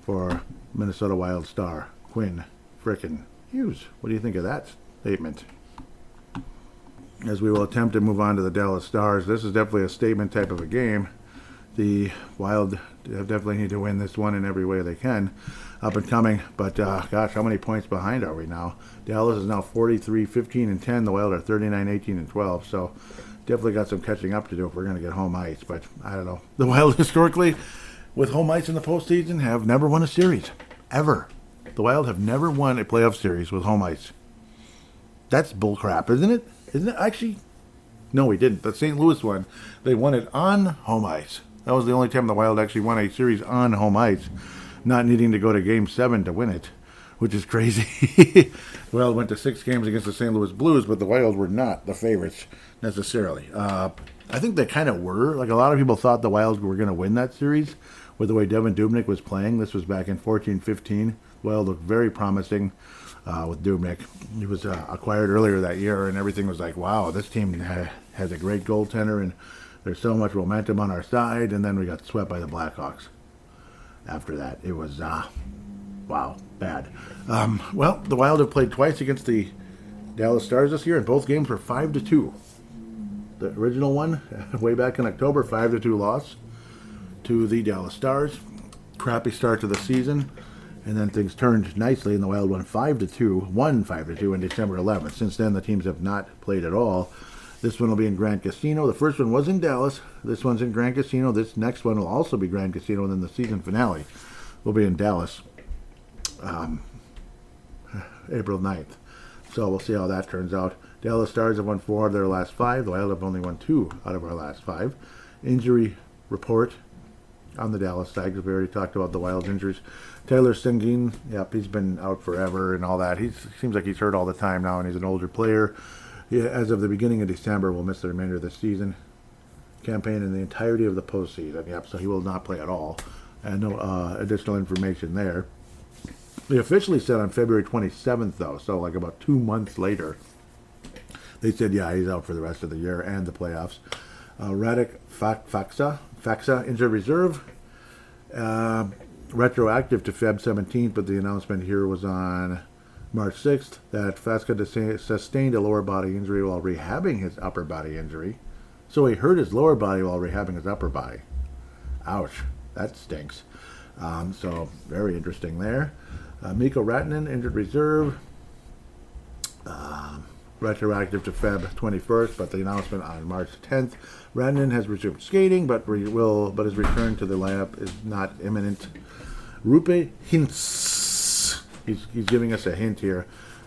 for Minnesota Wild star Quinn frickin' Hughes. What do you think of that statement? As we will attempt to move on to the Dallas Stars, this is definitely a statement type of a game. The Wild definitely need to win this one in every way they can. Up and coming, but gosh, how many points behind are we now? Dallas is now 43-15-10. The Wild are 39-18-12. So definitely got some catching up to do if we're going to get home ice. But I don't know. The Wild historically, with home ice in the postseason, have never won a series ever. The Wild have never won a playoff series with home ice. That's bullcrap, isn't it? Isn't it actually? No, we didn't. The St. Louis one, they won it on home ice. That was the only time the Wild actually won a series on home ice, not needing to go to Game 7 to win it, which is crazy. The Wild went to 6 games against the St. Louis Blues, but the Wild were not the favorites necessarily. I think they kind of were. Like, a lot of people thought the Wild were going to win that series with the way Devin Dubnyk was playing. This was back in 14-15. The Wild looked very promising. With Dubnyk. He was acquired earlier that year, and everything was like, wow, this team has a great goaltender, and there's so much momentum on our side, and then we got swept by the Blackhawks. After that, it was, wow, bad. Well, the Wild have played twice against the Dallas Stars this year, and both games were 5-2. The original one, way back in October, 5-2 loss to the Dallas Stars. Crappy start to the season. And then things turned nicely, and the Wild won 5-2 in December 11th. Since then, the teams have not played at all. This one will be in Grand Casino. The first one was in Dallas. This one's in Grand Casino. This next one will also be Grand Casino, and then the season finale will be in Dallas, April 9th. So we'll see how that turns out. Dallas Stars have won 4 of their last 5. The Wild have only won 2 out of our last 5. Injury report on the Dallas side, because we already talked about the Wild's injuries. Taylor Seguin, yep, he's been out forever and all that. He seems like he's hurt all the time now, and he's an older player. He, as of the beginning of December, will miss the remainder of the season campaign and the entirety of the postseason. Yep, so he will not play at all. And no additional information there. They officially said on February 27th, though, so like about 2 months later, they said, yeah, he's out for the rest of the year and the playoffs. Radek Faksa, injured reserve. Retroactive to Feb 17th, but the announcement here was on March 6th that Faksa sustained a lower body injury while rehabbing his upper body injury. So he hurt his lower body while rehabbing his upper body. Ouch, that stinks. So very interesting there. Mikko Rantanen, injured reserve. Retroactive to Feb 21st, but the announcement on March 10th. Rantanen has resumed skating, but his return to the lineup is not imminent. Rupe Hintz. He's giving us a hint here.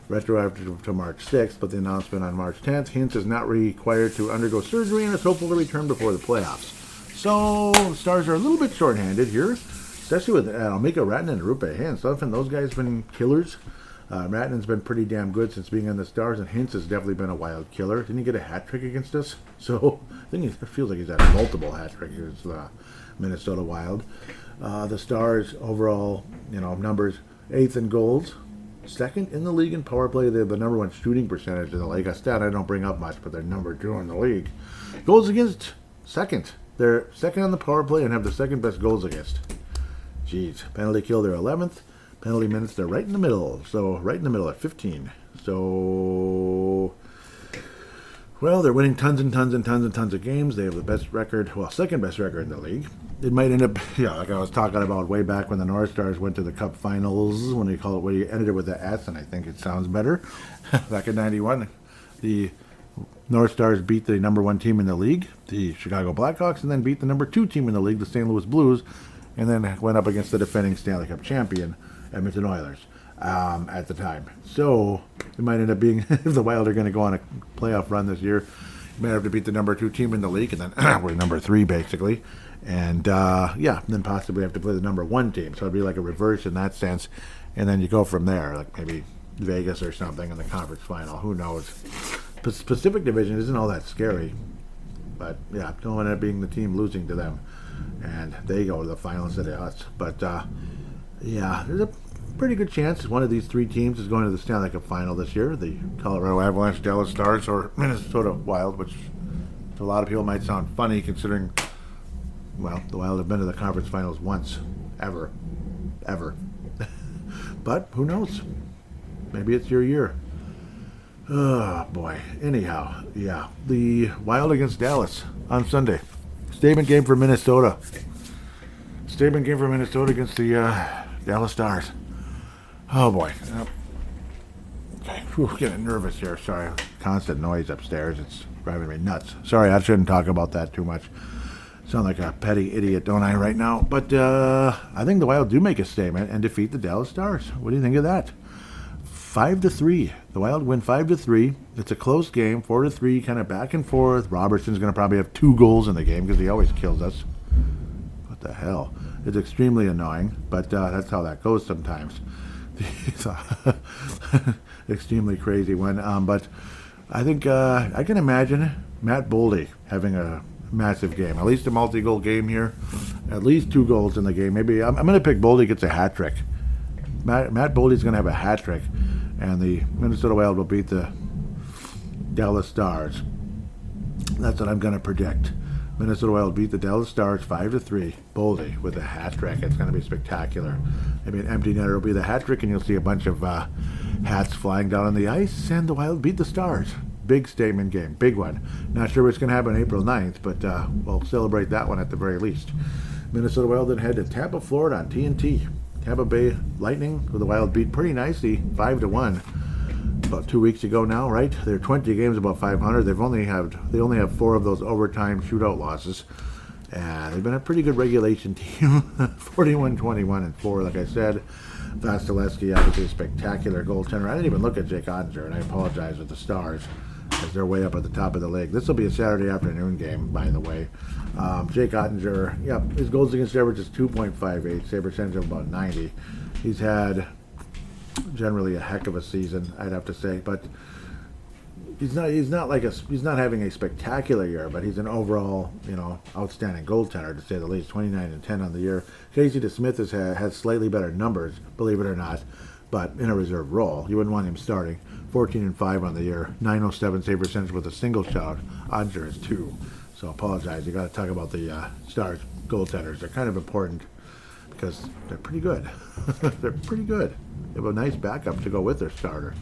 Retroactive to March 6th, but the announcement on March 10th. Hintz is not required to undergo surgery and is hopeful to return before the playoffs. So, the Stars are a little bit shorthanded here, especially with Mikko Rantanen and Rupe Hintz. Those guys have been killers. Ratnan's been pretty damn good since being on the Stars, and Hintz has definitely been a Wild killer. Didn't he get a hat trick against us? So I think it feels like he's had multiple hat tricks against the Minnesota Wild. The Stars overall, numbers 8th in goals, 2nd in the league in power play. They have the number 1 shooting percentage in the league. A stat I don't bring up much, but they're number 2 in the league. Goals against, 2nd. They're 2nd on the power play and have the 2nd best goals against. Jeez. Penalty kill, they're 11th. Penalty minutes, they're right in the middle. So, right in the middle at 15. So, well, they're winning tons and tons and tons and tons of games. They have the best record, well, 2nd best record in the league. It might end up, like I was talking about way back when the North Stars went to the Cup Finals, when we ended it with the S, and I think it sounds better. Back in 91, the North Stars beat the number 1 team in the league, the Chicago Blackhawks, and then beat the number 2 team in the league, the St. Louis Blues, and then went up against the defending Stanley Cup champion, Edmonton Oilers, at the time. So it might end up being, if the Wild are going to go on a playoff run this year, you might have to beat the number 2 team in the league, and then we're number 3 basically, and then possibly have to play the number 1 team. So it'd be like a reverse in that sense, and then you go from there, like maybe Vegas or something in the conference final. Who knows? Pacific Division isn't all that scary. But yeah, don't end up being the team losing to them, and they go to the final instead of us. But yeah, there's a pretty good chance one of these three teams is going to the Stanley Cup final this year: the Colorado Avalanche, Dallas Stars, or Minnesota Wild, which to a lot of people might sound funny considering, well, the Wild have been to the conference finals once, ever. But who knows? Maybe it's your year. Oh boy. Anyhow, yeah, the Wild against Dallas on Sunday. Statement game for Minnesota. Statement game for Minnesota against the Dallas Stars. Oh boy. Okay, whew, getting nervous here. Sorry, constant noise upstairs. It's driving me nuts. Sorry, I shouldn't talk about that too much. Sound like a petty idiot, don't I, right now? But I think the Wild do make a statement and defeat the Dallas Stars. What do you think of that? 5-3. The Wild win 5-3. It's a close game, 4-3, kind of back and forth. Robertson's going to probably have 2 goals in the game because he always kills us. What the hell? It's extremely annoying, but that's how that goes sometimes. It's extremely crazy one. But I think I can imagine Matt Boldy having a massive game, at least a multi-goal game here, at least 2 goals in the game. Maybe I'm going to pick Boldy gets a hat trick. Matt Boldy's going to have a hat trick, and the Minnesota Wild will beat the Dallas Stars. That's what I'm going to predict. Minnesota Wild beat the Dallas Stars 5-3. Boldy with a hat trick. It's going to be spectacular. Maybe an empty netter will be the hat trick, and you'll see a bunch of hats flying down on the ice, and the Wild beat the Stars. Big statement game, big one. Not sure what's going to happen April 9th, but we'll celebrate that one at the very least. Minnesota Wild then head to Tampa, Florida on TNT. Tampa Bay Lightning, who the Wild beat pretty nicely, 5-1, about 2 weeks ago now, right? They're 20 games, about 500. They only have 4 of those overtime shootout losses. And they've been a pretty good regulation team, 41-21-4, like I said. Vasilevsky, obviously a spectacular goaltender. I didn't even look at Jake Ottinger, and I apologize with the Stars, as they're way up at the top of the league. This will be a Saturday afternoon game, by the way. Jake Ottinger, yeah, his goals against average is 2.58, save percentage of about 90. He's had generally a heck of a season, I'd have to say, but he's not having a spectacular year, but he's an overall, outstanding goaltender, to say the least. 29-10 on the year. Casey DeSmith has slightly better numbers, believe it or not, but in a reserve role. You wouldn't want him starting. 14-5 on the year, 907 save percentage with a single shot. Ottinger is 2. So apologize. You got to talk about the Stars goaltenders. They're kind of important because they're pretty good. They're pretty good. They have a nice backup to go with their starter.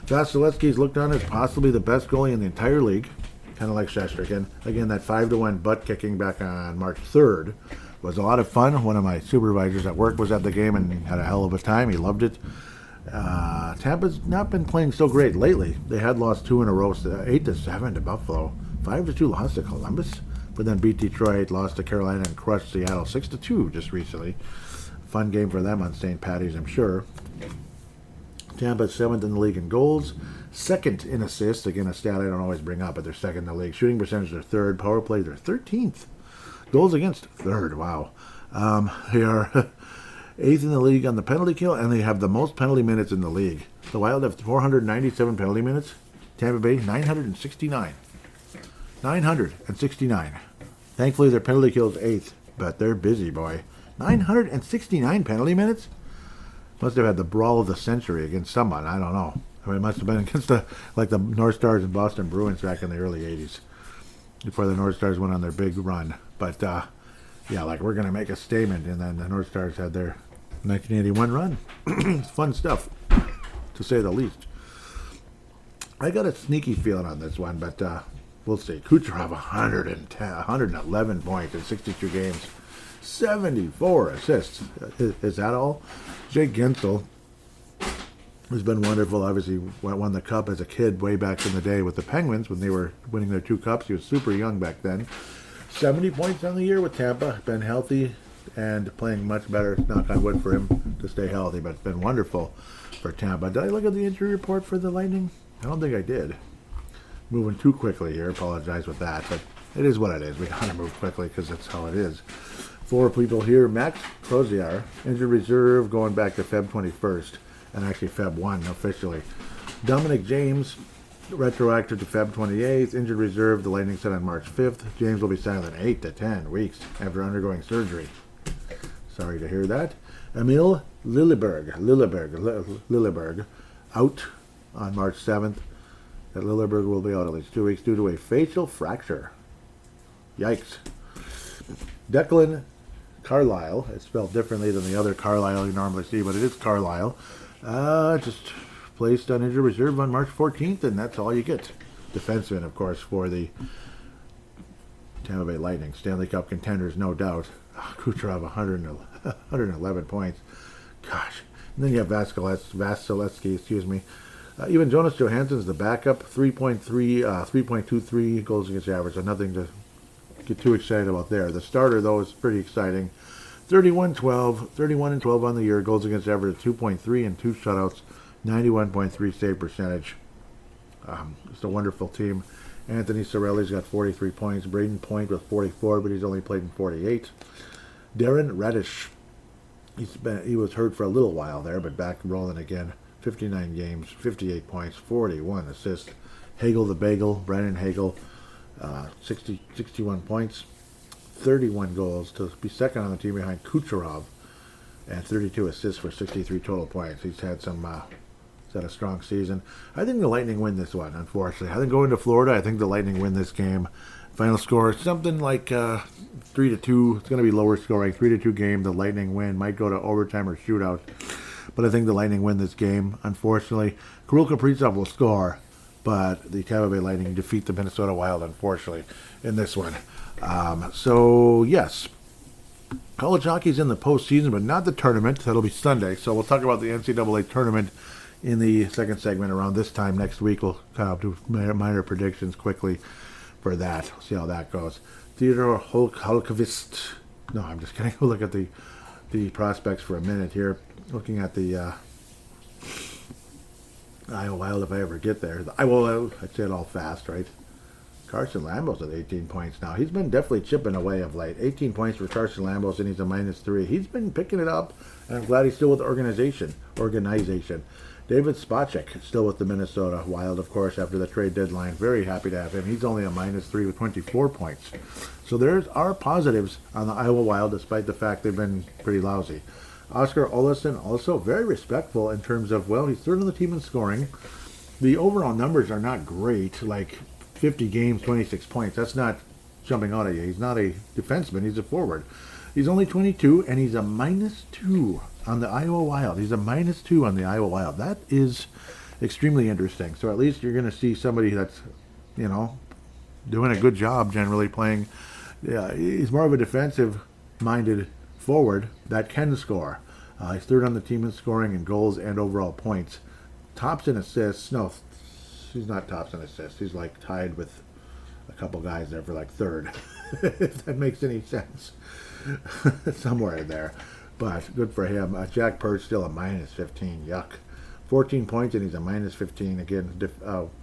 Vasilevsky's looked on as possibly the best goalie in the entire league, kind of like Shesterkin. Again, that 5-1 butt kicking back on March 3rd was a lot of fun. One of my supervisors at work was at the game and had a hell of a time. He loved it. Tampa's not been playing so great lately. They had lost 2 in a row, 8-7 to Buffalo, 5-2 lost to Columbus, but then beat Detroit, lost to Carolina, and crushed Seattle 6-2 just recently. Fun game for them on St. Patty's, I'm sure. Tampa's 7th in the league in goals, 2nd in assists. Again, a stat I don't always bring up, but they're 2nd in the league. Shooting percentage, they're 3rd. Power play, they're 13th. Goals against, 3rd. Wow. They are 8th in the league on the penalty kill, and they have the most penalty minutes in the league. The Wild have 497 penalty minutes. Tampa Bay, 969. 969. Thankfully, their penalty kill is 8th, but they're busy, boy. 969 penalty minutes? Must have had the brawl of the century against someone. I don't know. I mean, it must have been against the North Stars and Boston Bruins back in the early 80s, before the North Stars went on their big run. But, yeah, we're going to make a statement, and then the North Stars had their 1981 run. It's fun stuff, to say the least. I got a sneaky feeling on this one, but we'll see. Kucherov, 111 points in 62 games. 74 assists. Is that all? Jake Gensel has been wonderful. Obviously, won the Cup as a kid way back in the day with the Penguins when they were winning their 2 Cups. He was super young back then. 70 points on the year with Tampa. Been healthy and playing much better. Knock on wood for him to stay healthy, but it's been wonderful for Tampa. Did I look at the injury report for the Lightning? I don't think I did. Moving too quickly here. Apologize with that, but it is what it is. We gotta move quickly because that's how it is. 4 people here. Max Crozier, injured reserve going back to Feb 21st, and actually Feb 1 officially. Dominic James, Retroactive to Feb 28th. Injured reserve, the Lightning said on March 5th. James will be silent 8 to 10 weeks after undergoing surgery. Sorry to hear that. Emil Lilleberg, out on March 7th. That Lilleberg will be out at least 2 weeks due to a facial fracture. Yikes. Declan Carlisle, it's spelled differently than the other Carlisle you normally see, but it is Carlisle. Just placed on injured reserve on March 14th, and that's all you get. Defenseman, of course, for the Tampa Bay Lightning. Stanley Cup contenders, no doubt. Kucherov, 111 points. Gosh. And then you have Vasilevsky, even Jonas Johansson's the backup, 3.23 goals against average, so nothing to get too excited about there. The starter, though, is pretty exciting. 31-12 on the year, goals against average of 2.3 and 2 shutouts, 91.3 save percentage. It's a wonderful team. Anthony Cirelli's got 43 points. Braden Point with 44, but he's only played in 48. Darren Radish, he was hurt for a little while there, but back rolling again. 59 games, 58 points, 41 assists. Hagel the Bagel, Brandon Hagel, 61 points, 31 goals to be second on the team behind Kucherov, and 32 assists for 63 total points. He's had a strong season. I think the Lightning win this one, unfortunately. I think going to Florida, I think the Lightning win this game. Final score, something like 3-2. It's going to be lower scoring, 3-2 game. The Lightning win. Might go to overtime or shootout. But I think the Lightning win this game, unfortunately. Kirill Kaprizov will score, but the Tampa Bay Lightning defeat the Minnesota Wild, unfortunately, in this one. So, yes. College hockey's in the postseason, but not the tournament. That'll be Sunday. So we'll talk about the NCAA tournament in the second segment around this time next week. We'll kind of do minor predictions quickly for that. We'll see how that goes. Theodore Holkvist. No, I'm just kidding. We'll look at the prospects for a minute here. Looking at the Iowa Wild, if I ever get there. I'd say it all fast, right? Carson Lambos at 18 points now. He's been definitely chipping away of late. 18 points for Carson Lambos, and he's a -3. He's been picking it up, and I'm glad he's still with the organization. David Spacek still with the Minnesota Wild, of course, after the trade deadline. Very happy to have him. He's only a -3 with 24 points. So there are positives on the Iowa Wild, despite the fact they've been pretty lousy. Oscar Olesen, also very respectful in terms of, he's third on the team in scoring. The overall numbers are not great, like 50 games, 26 points. That's not jumping out at you. He's not a defenseman. He's a forward. He's only 22, and he's a -2 on the Iowa Wild. He's a -2 on the Iowa Wild. That is extremely interesting. So at least you're going to see somebody that's, doing a good job generally playing. Yeah, he's more of a defensive-minded forward that can score. He's third on the team in scoring and goals and overall points. Tops in assists. No, he's not tops in assists. He's like tied with a couple guys there for like third, if that makes any sense. Somewhere in there. But good for him. Jack Purge still a -15. Yuck. 14 points and he's a -15. Again,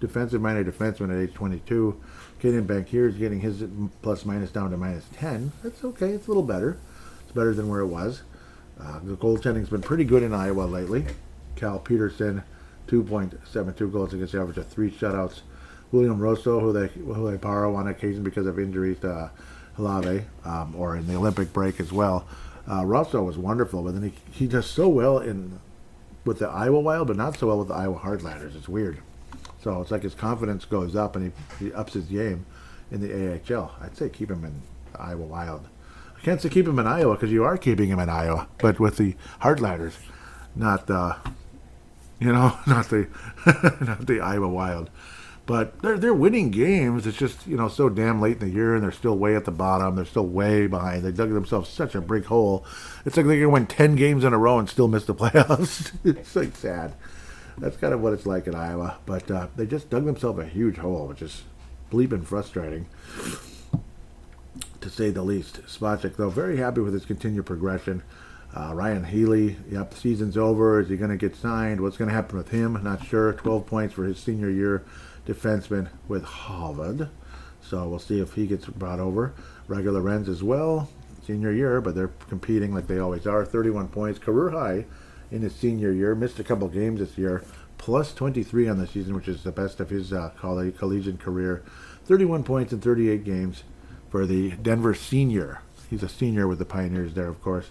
defensive-minded defenseman at age 22. Caden Bankier is getting his plus-minus down to -10. That's okay. It's a little better. It's better than where it was. The goaltending's been pretty good in Iowa lately. Cal Peterson, 2.72 goals against average of 3 shutouts. William Rosso, who they borrow on occasion because of injuries to Halave, or in the Olympic break as well. Rosso was wonderful, but then he does so well with the Iowa Wild, but not so well with the Iowa Heartlanders. It's weird. So it's like his confidence goes up and he ups his game in the AHL. I'd say keep him in the Iowa Wild. I can't say keep him in Iowa because you are keeping him in Iowa, but with the Heartlanders, not not the Iowa Wild. But they're winning games. It's just, so damn late in the year, and they're still way at the bottom. They're still way behind. They dug themselves such a big hole. It's like they can win 10 games in a row and still miss the playoffs. It's like sad. That's kind of what it's like in Iowa. But they just dug themselves a huge hole, which is bleeping frustrating, to say the least. Spacek, though, very happy with his continued progression. Ryan Healy, the season's over. Is he going to get signed? What's going to happen with him? Not sure. 12 points for his senior year. Defenseman with Harvard. So we'll see if he gets brought over. Regular Renz as well. Senior year, but they're competing like they always are. 31 points. Career high in his senior year. Missed a couple games this year. plus 23 on the season, which is the best of his collegiate career. 31 points in 38 games for the Denver senior. He's a senior with the Pioneers there, of course.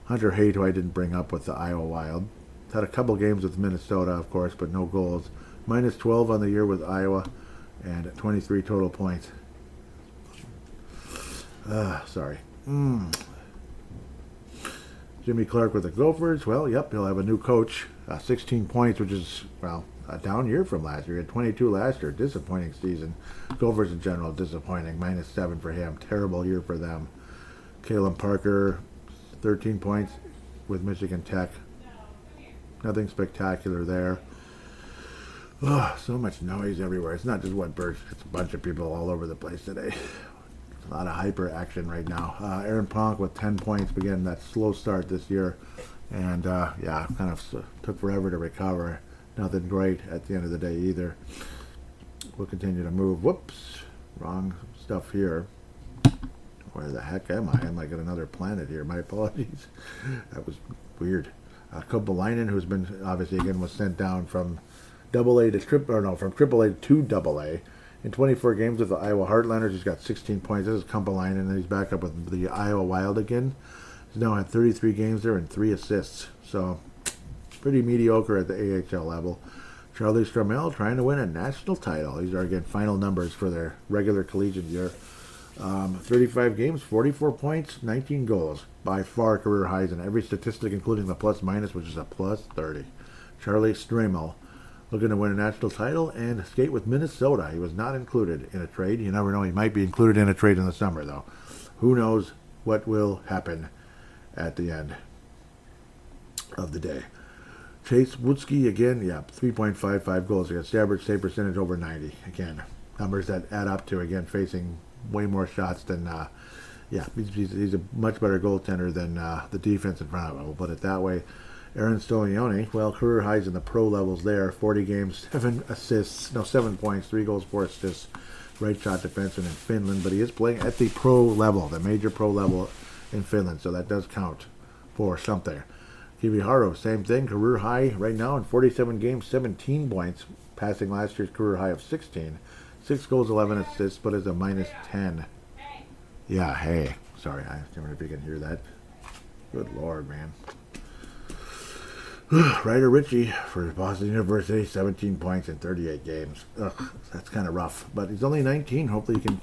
Hunter Haight, who I didn't bring up with the Iowa Wild. Had a couple games with Minnesota, of course, but no goals. Minus 12 on the year with Iowa, and 23 total points. Sorry. Jimmy Clark with the Gophers. Well, yep, he'll have a new coach. 16 points, which is, well, a down year from last year. He had 22 last year. Disappointing season. Gophers in general, disappointing. Minus 7 for him. Terrible year for them. Kalen Parker, 13 points with Michigan Tech. Nothing spectacular there. Oh, so much noise everywhere. It's not just one person. It's a bunch of people all over the place today. A lot of hyper action right now. Aaron Ponk with 10 points, began that slow start this year. And, yeah, kind of took forever to recover. Nothing great at the end of the day either. We'll continue to move. Whoops. Wrong stuff here. Where the heck am I? I'm like at another planet here. My apologies. That was weird. Kopalainen, who's been, obviously, again, was sent down from from AAA to AA. In 24 games with the Iowa Heartlanders, he's got 16 points. This is Kompalainen, and then he's back up with the Iowa Wild again. He's now had 33 games there and 3 assists. So, pretty mediocre at the AHL level. Charlie Stramel trying to win a national title. These are, again, final numbers for their regular collegiate year. 35 games, 44 points, 19 goals. By far career highs in every statistic, including the plus-minus, which is a plus 30. Charlie Stramel looking to win a national title and skate with Minnesota. He was not included in a trade. You never know. He might be included in a trade in the summer, though. Who knows what will happen at the end of the day. Chase Woodsky, again, 3.55 goals against average save percentage over 90. Again, numbers that add up to, again, facing way more shots than, he's a much better goaltender than the defense in front of him. We'll put it that way. Aaron Stolioni, well, career highs in the pro levels there. 40 games, 7 points, 3 goals, 4 assists. Right shot defenseman in Finland, but he is playing at the pro level, the major pro level in Finland, so that does count for something. Kivi Haro, same thing, career high right now in 47 games, 17 points, passing last year's career high of 16. 6 goals, 11 assists, but is a minus 10. Yeah, hey. Sorry, I don't know if you can hear that. Good Lord, man. Ryder Ritchie for Boston University, 17 points in 38 games. Ugh, that's kind of rough. But he's only 19. Hopefully he can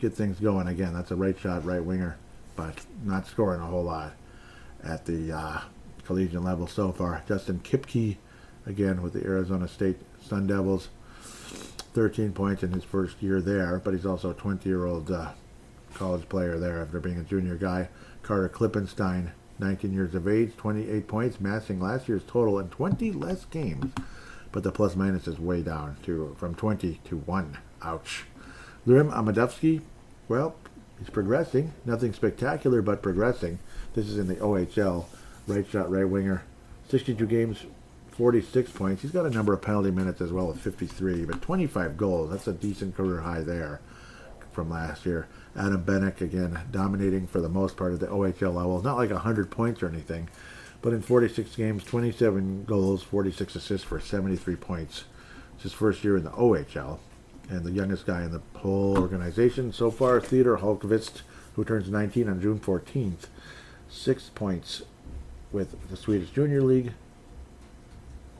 get things going again. That's a right shot, right winger, but not scoring a whole lot at the collegiate level so far. Justin Kipke, again, with the Arizona State Sun Devils. 13 points in his first year there, but he's also a 20-year-old college player there after being a junior guy. Carter Klippenstein, 19 years of age, 28 points, matching last year's total in 20 less games. But the plus-minus is way down from 20 to 1. Ouch. Lirim Amadovsky, well, he's progressing. Nothing spectacular, but progressing. This is in the OHL. Right shot, right winger. 62 games, 46 points. He's got a number of penalty minutes as well at 53, but 25 goals. That's a decent career high there from last year. Adam Bennick, again, dominating for the most part at the OHL level. Not like 100 points or anything, but in 46 games, 27 goals, 46 assists for 73 points. It's his first year in the OHL. And the youngest guy in the whole organization so far, Theodor Holmqvist, who turns 19 on June 14th. 6 points with the Swedish Junior League.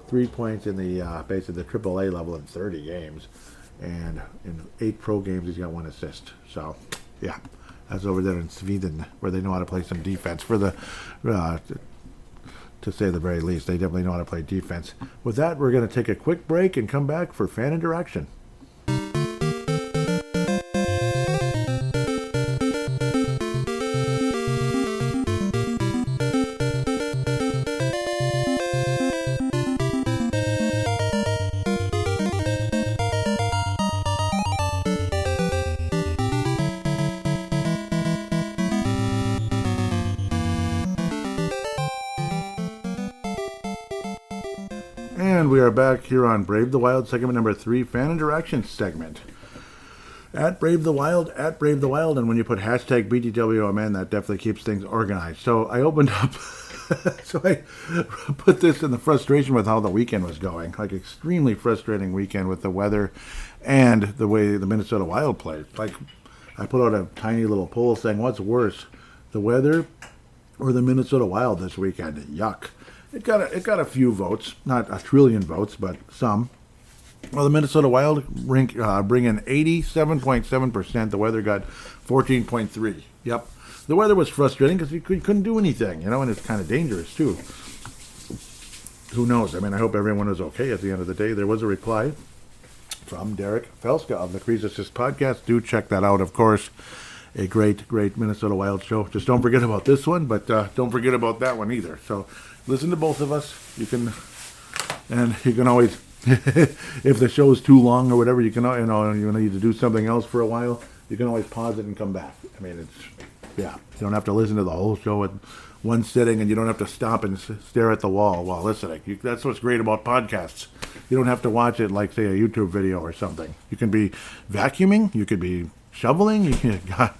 3 points in the basically the AAA level in 30 games. And in 8 pro games, he's got 1 assist. So, yeah, that's over there in Sweden, where they know how to play some defense. For the, to say the very least, they definitely know how to play defense. With that, we're going to take a quick break and come back for fan interaction. And we are back here on Brave the Wild, segment number 3, fan interaction segment. At Brave the Wild, and when you put hashtag BTWOMN, that definitely keeps things organized. So I opened up So I put this in the frustration with how the weekend was going. Like, extremely frustrating weekend with the weather and the way the Minnesota Wild played. Like, I put out a tiny little poll saying, what's worse, the weather or the Minnesota Wild this weekend? Yuck. It got a few votes, not a trillion votes, but some. Well, the Minnesota Wild bring in 87.7%. The weather got 14.3. Yep. The weather was frustrating because we couldn't do anything, and it's kind of dangerous, too. Who knows? I mean, I hope everyone is okay at the end of the day. There was a reply from Derek Felska of the Crease Assist podcast. Do check that out, of course. A great, great Minnesota Wild show. Just don't forget about this one, but don't forget about that one either. So listen to both of us. You can always, if the show is too long or whatever, you need to do something else for a while, you can always pause it and come back. I mean, you don't have to listen to the whole show at one sitting, and you don't have to stop and stare at the wall while listening. That's what's great about podcasts. You don't have to watch it like, say, a YouTube video or something. You can be vacuuming, you could be shoveling,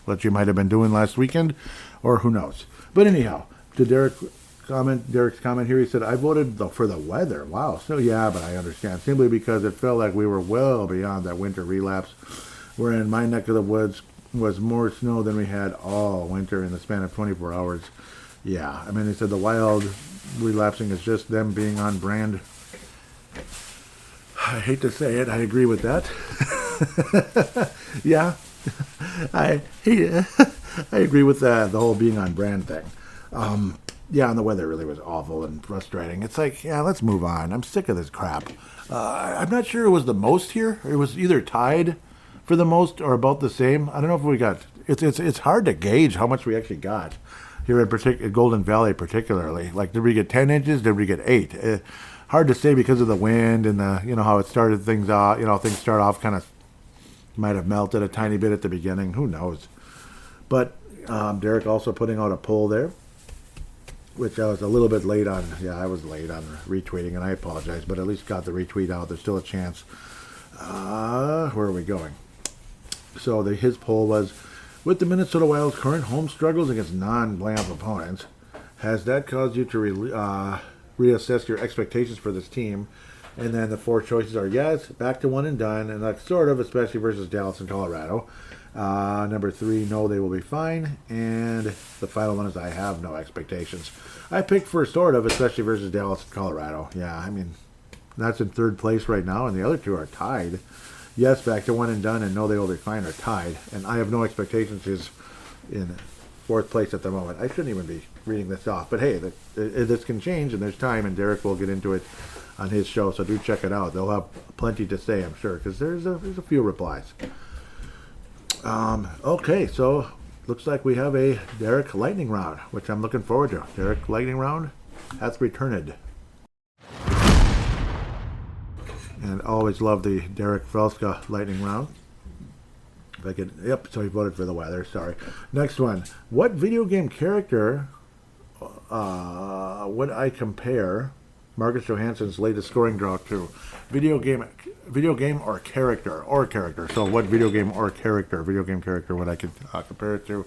what you might have been doing last weekend, or who knows. But anyhow, to Derek's comment here, he said, I voted for the weather. Wow. So yeah, but I understand. Simply because it felt like we were well beyond that winter relapse, where in my neck of the woods was more snow than we had all winter in the span of 24 hours. Yeah, I mean, he said the Wild relapsing is just them being on brand. I hate to say it, I agree with that. Yeah, I agree with the whole being on brand thing. Yeah, and the weather really was awful and frustrating. It's like, yeah, let's move on. I'm sick of this crap. I'm not sure it was the most here. It was either tied for the most or about the same. I don't know if we got. It's hard to gauge how much we actually got here in Golden Valley, particularly. Like, did we get 10 inches? Did we get 8? Hard to say because of the wind and the how it started things off. Things start off kind of might have melted a tiny bit at the beginning. Who knows? But Derek also putting out a poll there, which I was a little bit late on. Yeah, I was late on retweeting, and I apologize, but at least got the retweet out. There's still a chance. Where are we going? So his poll was, with the Minnesota Wild's current home struggles against non-bland opponents, has that caused you to reassess your expectations for this team? And then the 4 choices are yes, back to one and done, and that's sort of, especially versus Dallas and Colorado. Number 3, no, they will be fine. And the final one is I have no expectations. I picked for sort of, especially versus Dallas and Colorado. Yeah, I mean, that's in 3rd place right now, and the other 2 are tied. Yes, back to one and done, and no, they will be fine are tied. And I have no expectations is in 4th place at the moment. I shouldn't even be reading this off. But hey, this can change, and there's time, and Derek will get into it on his show, so do check it out. They'll have plenty to say, I'm sure, because there's a few replies. Okay, so looks like we have a Derek Lightning Round, which I'm looking forward to. Derek Lightning Round hath returned. And always love the Derek Felska Lightning Round. If I could, yep, so he voted for the weather, sorry. Next one. What video game character would I compare Marcus Johansson's latest scoring drought to? Video game or character. So what video game character would I compare it to?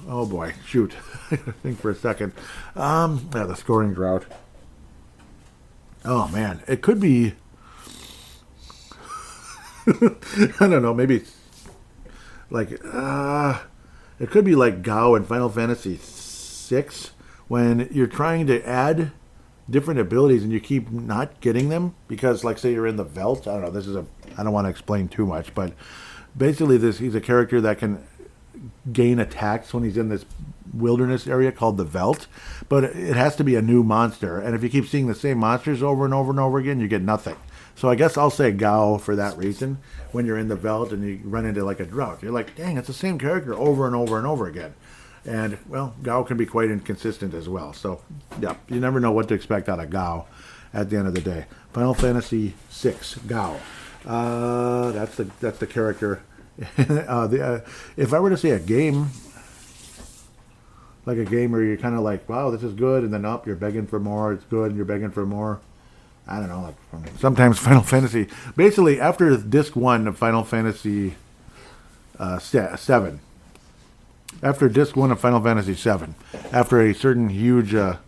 Oh boy, shoot. Think for a second. The scoring drought. Oh man, it could be. I don't know. Maybe like it could be like Gao in Final Fantasy VI, when you're trying to add different abilities and you keep not getting them because, like, say you're in the Veld. I don't know. I don't want to explain too much, but basically, he's a character that can gain attacks when he's in this wilderness area called the Veld, but it has to be a new monster, and if you keep seeing the same monsters over and over and over again, you get nothing. So I guess I'll say Gao for that reason. When you're in the Veld and you run into like a drought, you're like, dang, it's the same character over and over and over again. And well, Gao can be quite inconsistent as well. So yeah, you never know what to expect out of Gao at the end of the day. Final Fantasy VI Gao. That's the character. If I were to say a game, like a game where you're kind of like, wow, this is good, and then up, you're begging for more. It's good, and you're begging for more. I don't know. Like sometimes Final Fantasy. Basically, after Disc 1 of Final Fantasy 7, After disc 1 of Final Fantasy VII, after a certain huge, at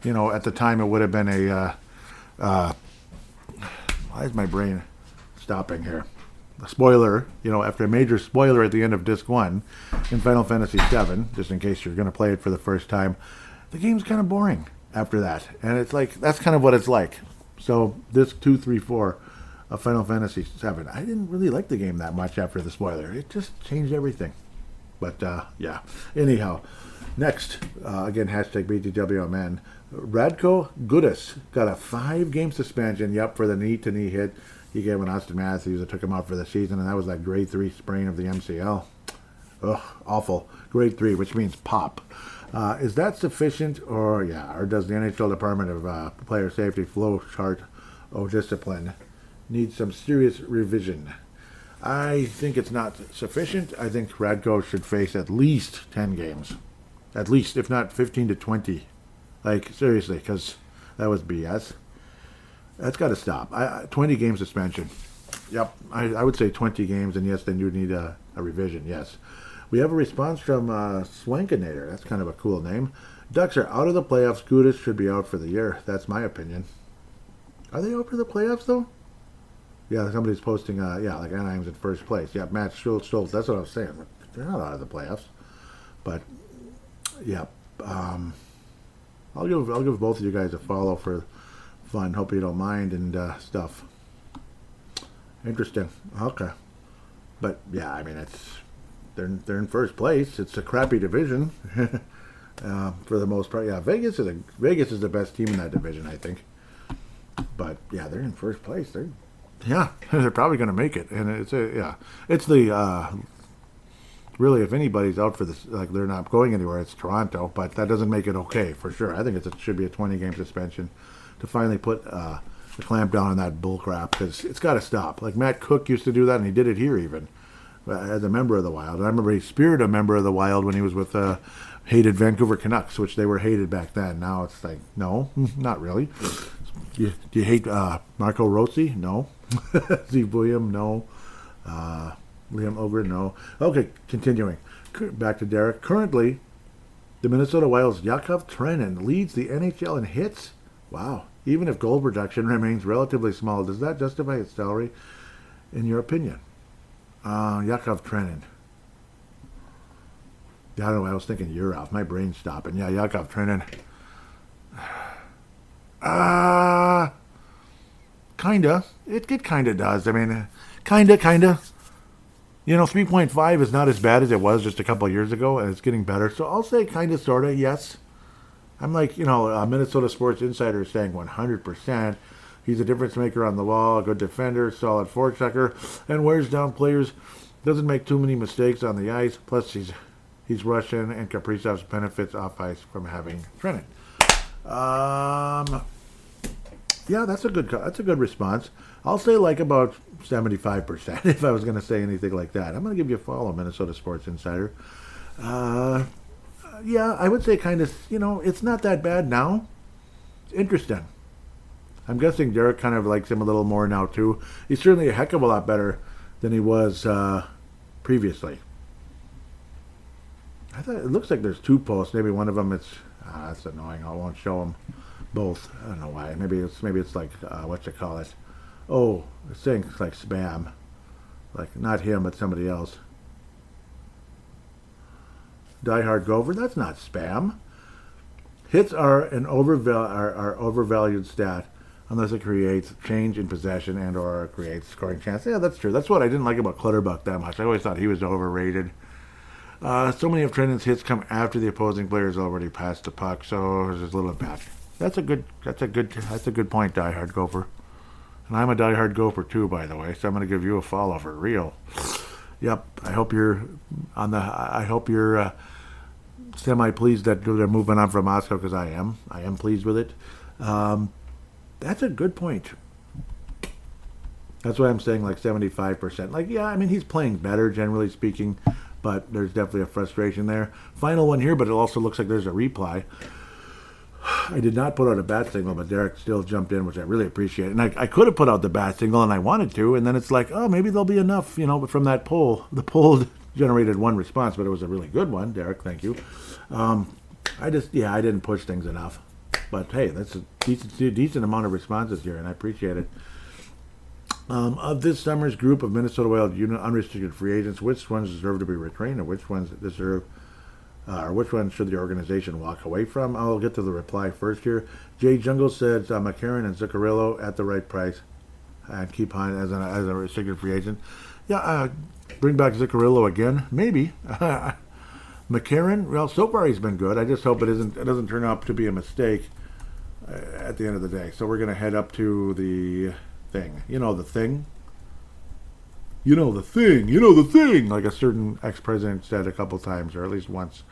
the time it would have been why is my brain stopping here? A spoiler, after a major spoiler at the end of disc 1 in Final Fantasy VII, just in case you're going to play it for the first time, the game's kind of boring after that. And it's like, that's kind of what it's like. So disc 2, 3, 4 of Final Fantasy VII, I didn't really like the game that much after the spoiler. It just changed everything. But, yeah. Anyhow, next, again, hashtag BTWMN. Radko Gudas got a 5-game suspension, for the knee-to-knee hit he gave an Austin Matthews that took him out for the season, and that was that grade 3 sprain of the MCL. Ugh, awful. Grade 3, which means pop. Is that sufficient, or does the NHL Department of Player Safety flow chart discipline need some serious revision? I think it's not sufficient. I think Radko should face at least 10 games. At least, if not 15 to 20. Like, seriously, because that was BS. That's got to stop. 20 game suspension. Yep, I would say 20 games, and yes, then you need a revision, yes. We have a response from Swankinator. That's kind of a cool name. Ducks are out of the playoffs. Gudas should be out for the year. That's my opinion. Are they out for the playoffs, though? Yeah, somebody's posting, like Anaheim's in first place. Yeah, Matt Schultz, that's what I was saying. They're not out of the playoffs. But, yeah, I'll give both of you guys a follow for fun. Hope you don't mind and stuff. Interesting. Okay. But, yeah, I mean, they're in first place. It's a crappy division for the most part. Yeah, Vegas is the best team in that division, I think. But, yeah, they're in first place. They're probably going to make it. And it's the really, if anybody's out for this, like they're not going anywhere, it's Toronto. But that doesn't make it okay for sure. I think it should be a 20-game suspension to finally put the clamp down on that bull crap, because it's got to stop. Like Matt Cook used to do that, and he did it here even as a member of the Wild. And I remember he speared a member of the Wild when he was with hated Vancouver Canucks, which they were hated back then. Now it's like, no, not really. Do you hate Marco Rossi? No. Steve William? No. Liam Ogren? No. Okay, continuing. Back to Derek. Currently, the Minnesota Wild's Yakov Trenin leads the NHL in hits. Wow. Even if goal production remains relatively small, does that justify its salary, in your opinion? Yakov Trenin. I don't know. I was thinking Urov. My brain's stopping. Yeah, Yakov Trenin. Kinda. It kinda does. I mean, kinda. 3.5 is not as bad as it was just a couple of years ago, and it's getting better. So I'll say kinda, sorta, yes. I'm like, Minnesota Sports Insider is saying 100%. He's a difference maker on the wall, a good defender, solid forechecker, and wears down players. Doesn't make too many mistakes on the ice. Plus, he's Russian, and Kaprizov's benefits off ice from having Trenin. Yeah, that's a good response. I'll say like about 75% if I was going to say anything like that. I'm going to give you a follow, Minnesota Sports Insider. Yeah, I would say kind of, it's not that bad now. It's interesting. I'm guessing Derek kind of likes him a little more now, too. He's certainly a heck of a lot better than he was previously. I thought it looks like there's 2 posts. Maybe one of them that's annoying. I won't show them both. I don't know why. Maybe it's like what you call it. Oh, it's saying it's like spam. Like not him, but somebody else. Die Hard Gopher. That's not spam. Hits are an overvalued stat unless it creates change in possession and or creates scoring chance. Yeah, that's true. That's what I didn't like about Clutterbuck that much. I always thought he was overrated. So many of Trenton's hits come after the opposing player's already passed the puck, so there's a little impact. That's a good point, Die Hard Gopher. And I'm a Die Hard Gopher too, by the way, so I'm going to give you a follow for real. Yep, I hope you're semi-pleased that they're moving on from Moscow, because I am pleased with it. That's a good point. That's why I'm saying like 75%. Like, yeah, I mean, he's playing better, generally speaking, but there's definitely a frustration there. Final one here, but it also looks like there's a reply. I did not put out a bat signal, but Derek still jumped in, which I really appreciate. And I could have put out the bat signal, and I wanted to, and then it's like, oh, maybe there'll be enough, from that poll. The poll generated one response, but it was a really good one, Derek. Thank you. I didn't push things enough. But hey, that's a decent amount of responses here, and I appreciate it. Of this summer's group of Minnesota Wild unrestricted free agents, which ones deserve to be retained, or which ones which ones should the organization walk away from? I'll get to the reply first here. Jay Jungle said McCarron and Zuccarello at the right price, and keep Hunt as a restricted free agent. Yeah, bring back Zuccarello again, maybe. McCarron, well, so far he's been good. I just hope it doesn't turn out to be a mistake at the end of the day. So we're going to head up to the thing. You know the thing? You know the thing, like a certain ex-president said a couple times, or at least once.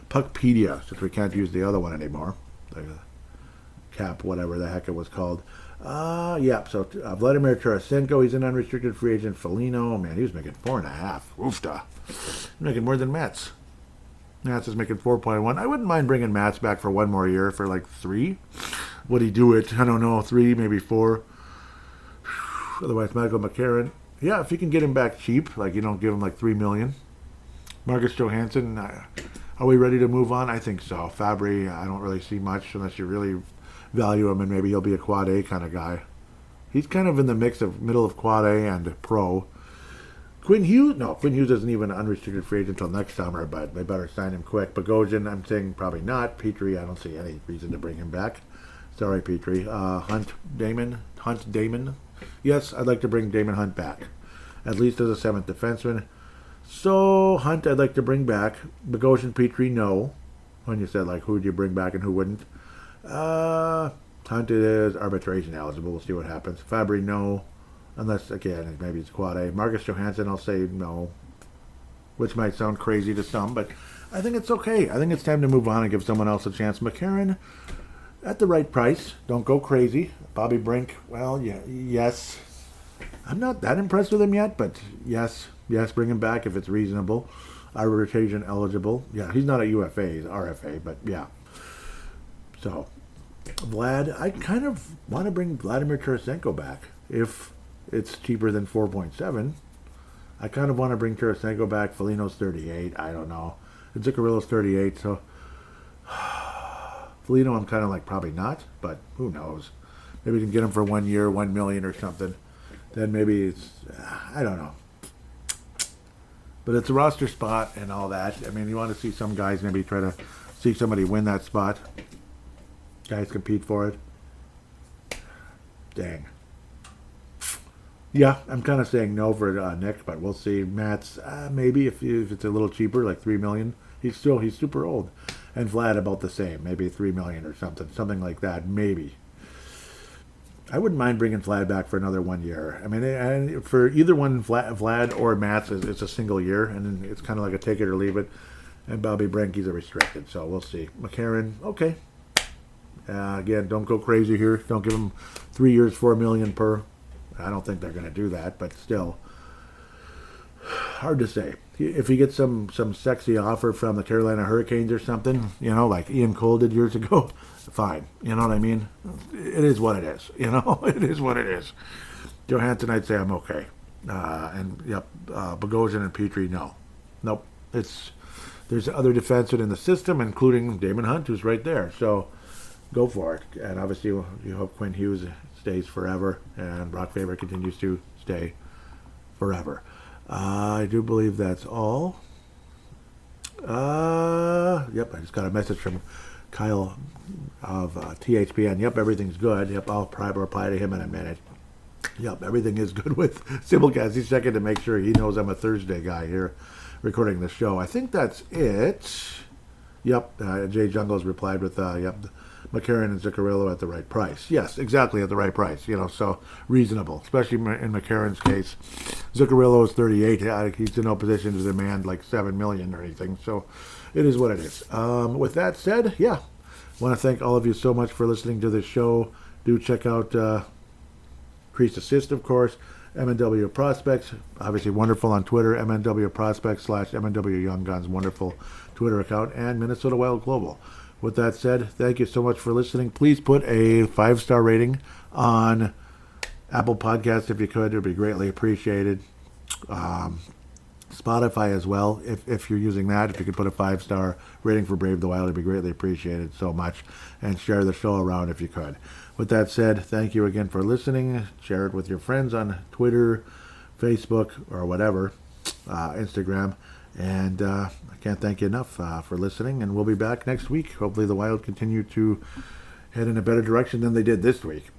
Puckpedia, since we can't use the other one anymore. The cap, whatever the heck it was called. So Vladimir Tarasenko, he's an unrestricted free agent. Foligno, man, he was making 4.5. Oofta. Making more than Mets. Mats is making 4.1. I wouldn't mind bringing Mats back for one more year for like 3. Would he do it? I don't know, 3, maybe 4. Otherwise, Michael McCarron. Yeah, if you can get him back cheap, like you don't give him like $3 million. Marcus Johansson, are we ready to move on? I think so. Fabry, I don't really see much unless you really value him, and maybe he'll be a quad A kind of guy. He's kind of in the mix of middle of quad A and pro. Quinn Hughes isn't even an unrestricted free agent until next summer, but they better sign him quick. Bogosian, I'm saying probably not. Petrie, I don't see any reason to bring him back. Sorry, Petrie. Hunt Damon. Yes, I'd like to bring Damon Hunt back, at least as a 7th defenseman. So, Hunt I'd like to bring back. Bogosian, Petrie, no. When you said, like, who would you bring back and who wouldn't? Hunt is arbitration eligible. We'll see what happens. Fabry, no. Unless, again, maybe it's quad A. Marcus Johansson, I'll say no. Which might sound crazy to some, but I think it's okay. I think it's time to move on and give someone else a chance. McCarron, at the right price. Don't go crazy. Bobby Brink, well, yeah, yes. I'm not that impressed with him yet, but yes, bring him back if it's reasonable. Arbitration eligible. Yeah, he's not a UFA, he's RFA, but yeah. So, Vlad, I kind of want to bring Vladimir Tarasenko back if it's cheaper than 4.7. I kind of want to bring Tarasenko back. Foligno's 38. I don't know. And Zuccarello's 38, so Foligno I'm kind of like probably not, but who knows. Maybe we can get him for 1 year, $1 million or something. Then maybe it's, I don't know. But it's a roster spot and all that. I mean, you want to see some guys maybe try to see somebody win that spot. Guys compete for it. Dang. Yeah, I'm kind of saying no for Nick, but we'll see. Matt's maybe if it's a little cheaper, like $3 million. He's super old, and Vlad about the same, maybe $3 million or something like that, maybe. I wouldn't mind bringing Vlad back for another 1 year. I mean, and for either one, Vlad or Matt's, it's a single year, and it's kind of like a take it or leave it. And Bobby Brenke's a restricted, so we'll see. McCarron, okay. Again, don't go crazy here. Don't give him 3 years, $4 million per. I don't think they're going to do that, but still, hard to say. If he gets some sexy offer from the Carolina Hurricanes or something, like Ian Cole did years ago, fine. You know what I mean? It is what it is. It is what it is. Johansson, I'd say I'm okay. Bogosian and Petrie, no. Nope. There's other defensemen in the system, including Damon Hunt, who's right there. So go for it. And obviously, you hope Quinn Hughes stays forever, and Brock Faber continues to stay forever. I do believe that's all. I just got a message from Kyle of THPN. Yep, everything's good. Yep, I'll probably reply to him in a minute. Yep, everything is good with Simplecast. He's checking to make sure he knows I'm a Thursday guy here recording the show. I think that's it. Yep, Jay Jungles replied with, McCarron and Zuccarello at the right price. Yes, exactly at the right price, so reasonable, especially in McCarron's case. Zuccarello is 38. He's in no position to demand like $7 million or anything, so it is what it is. With that said, I want to thank all of you so much for listening to this show. Do check out Priest Assist, of course, MNW Prospects, obviously wonderful on Twitter, MNW Prospects / MNW Young Guns, wonderful Twitter account, and Minnesota Wild Global. With that said, thank you so much for listening. Please put a 5-star rating on Apple Podcasts if you could. It would be greatly appreciated. Spotify as well. If you're using that, if you could put a 5-star rating for Brave the Wild, it'd be greatly appreciated so much. And share the show around if you could. With that said, thank you again for listening. Share it with your friends on Twitter, Facebook, or whatever, Instagram. And I can't thank you enough for listening. And we'll be back next week. Hopefully the Wild continue to head in a better direction than they did this week.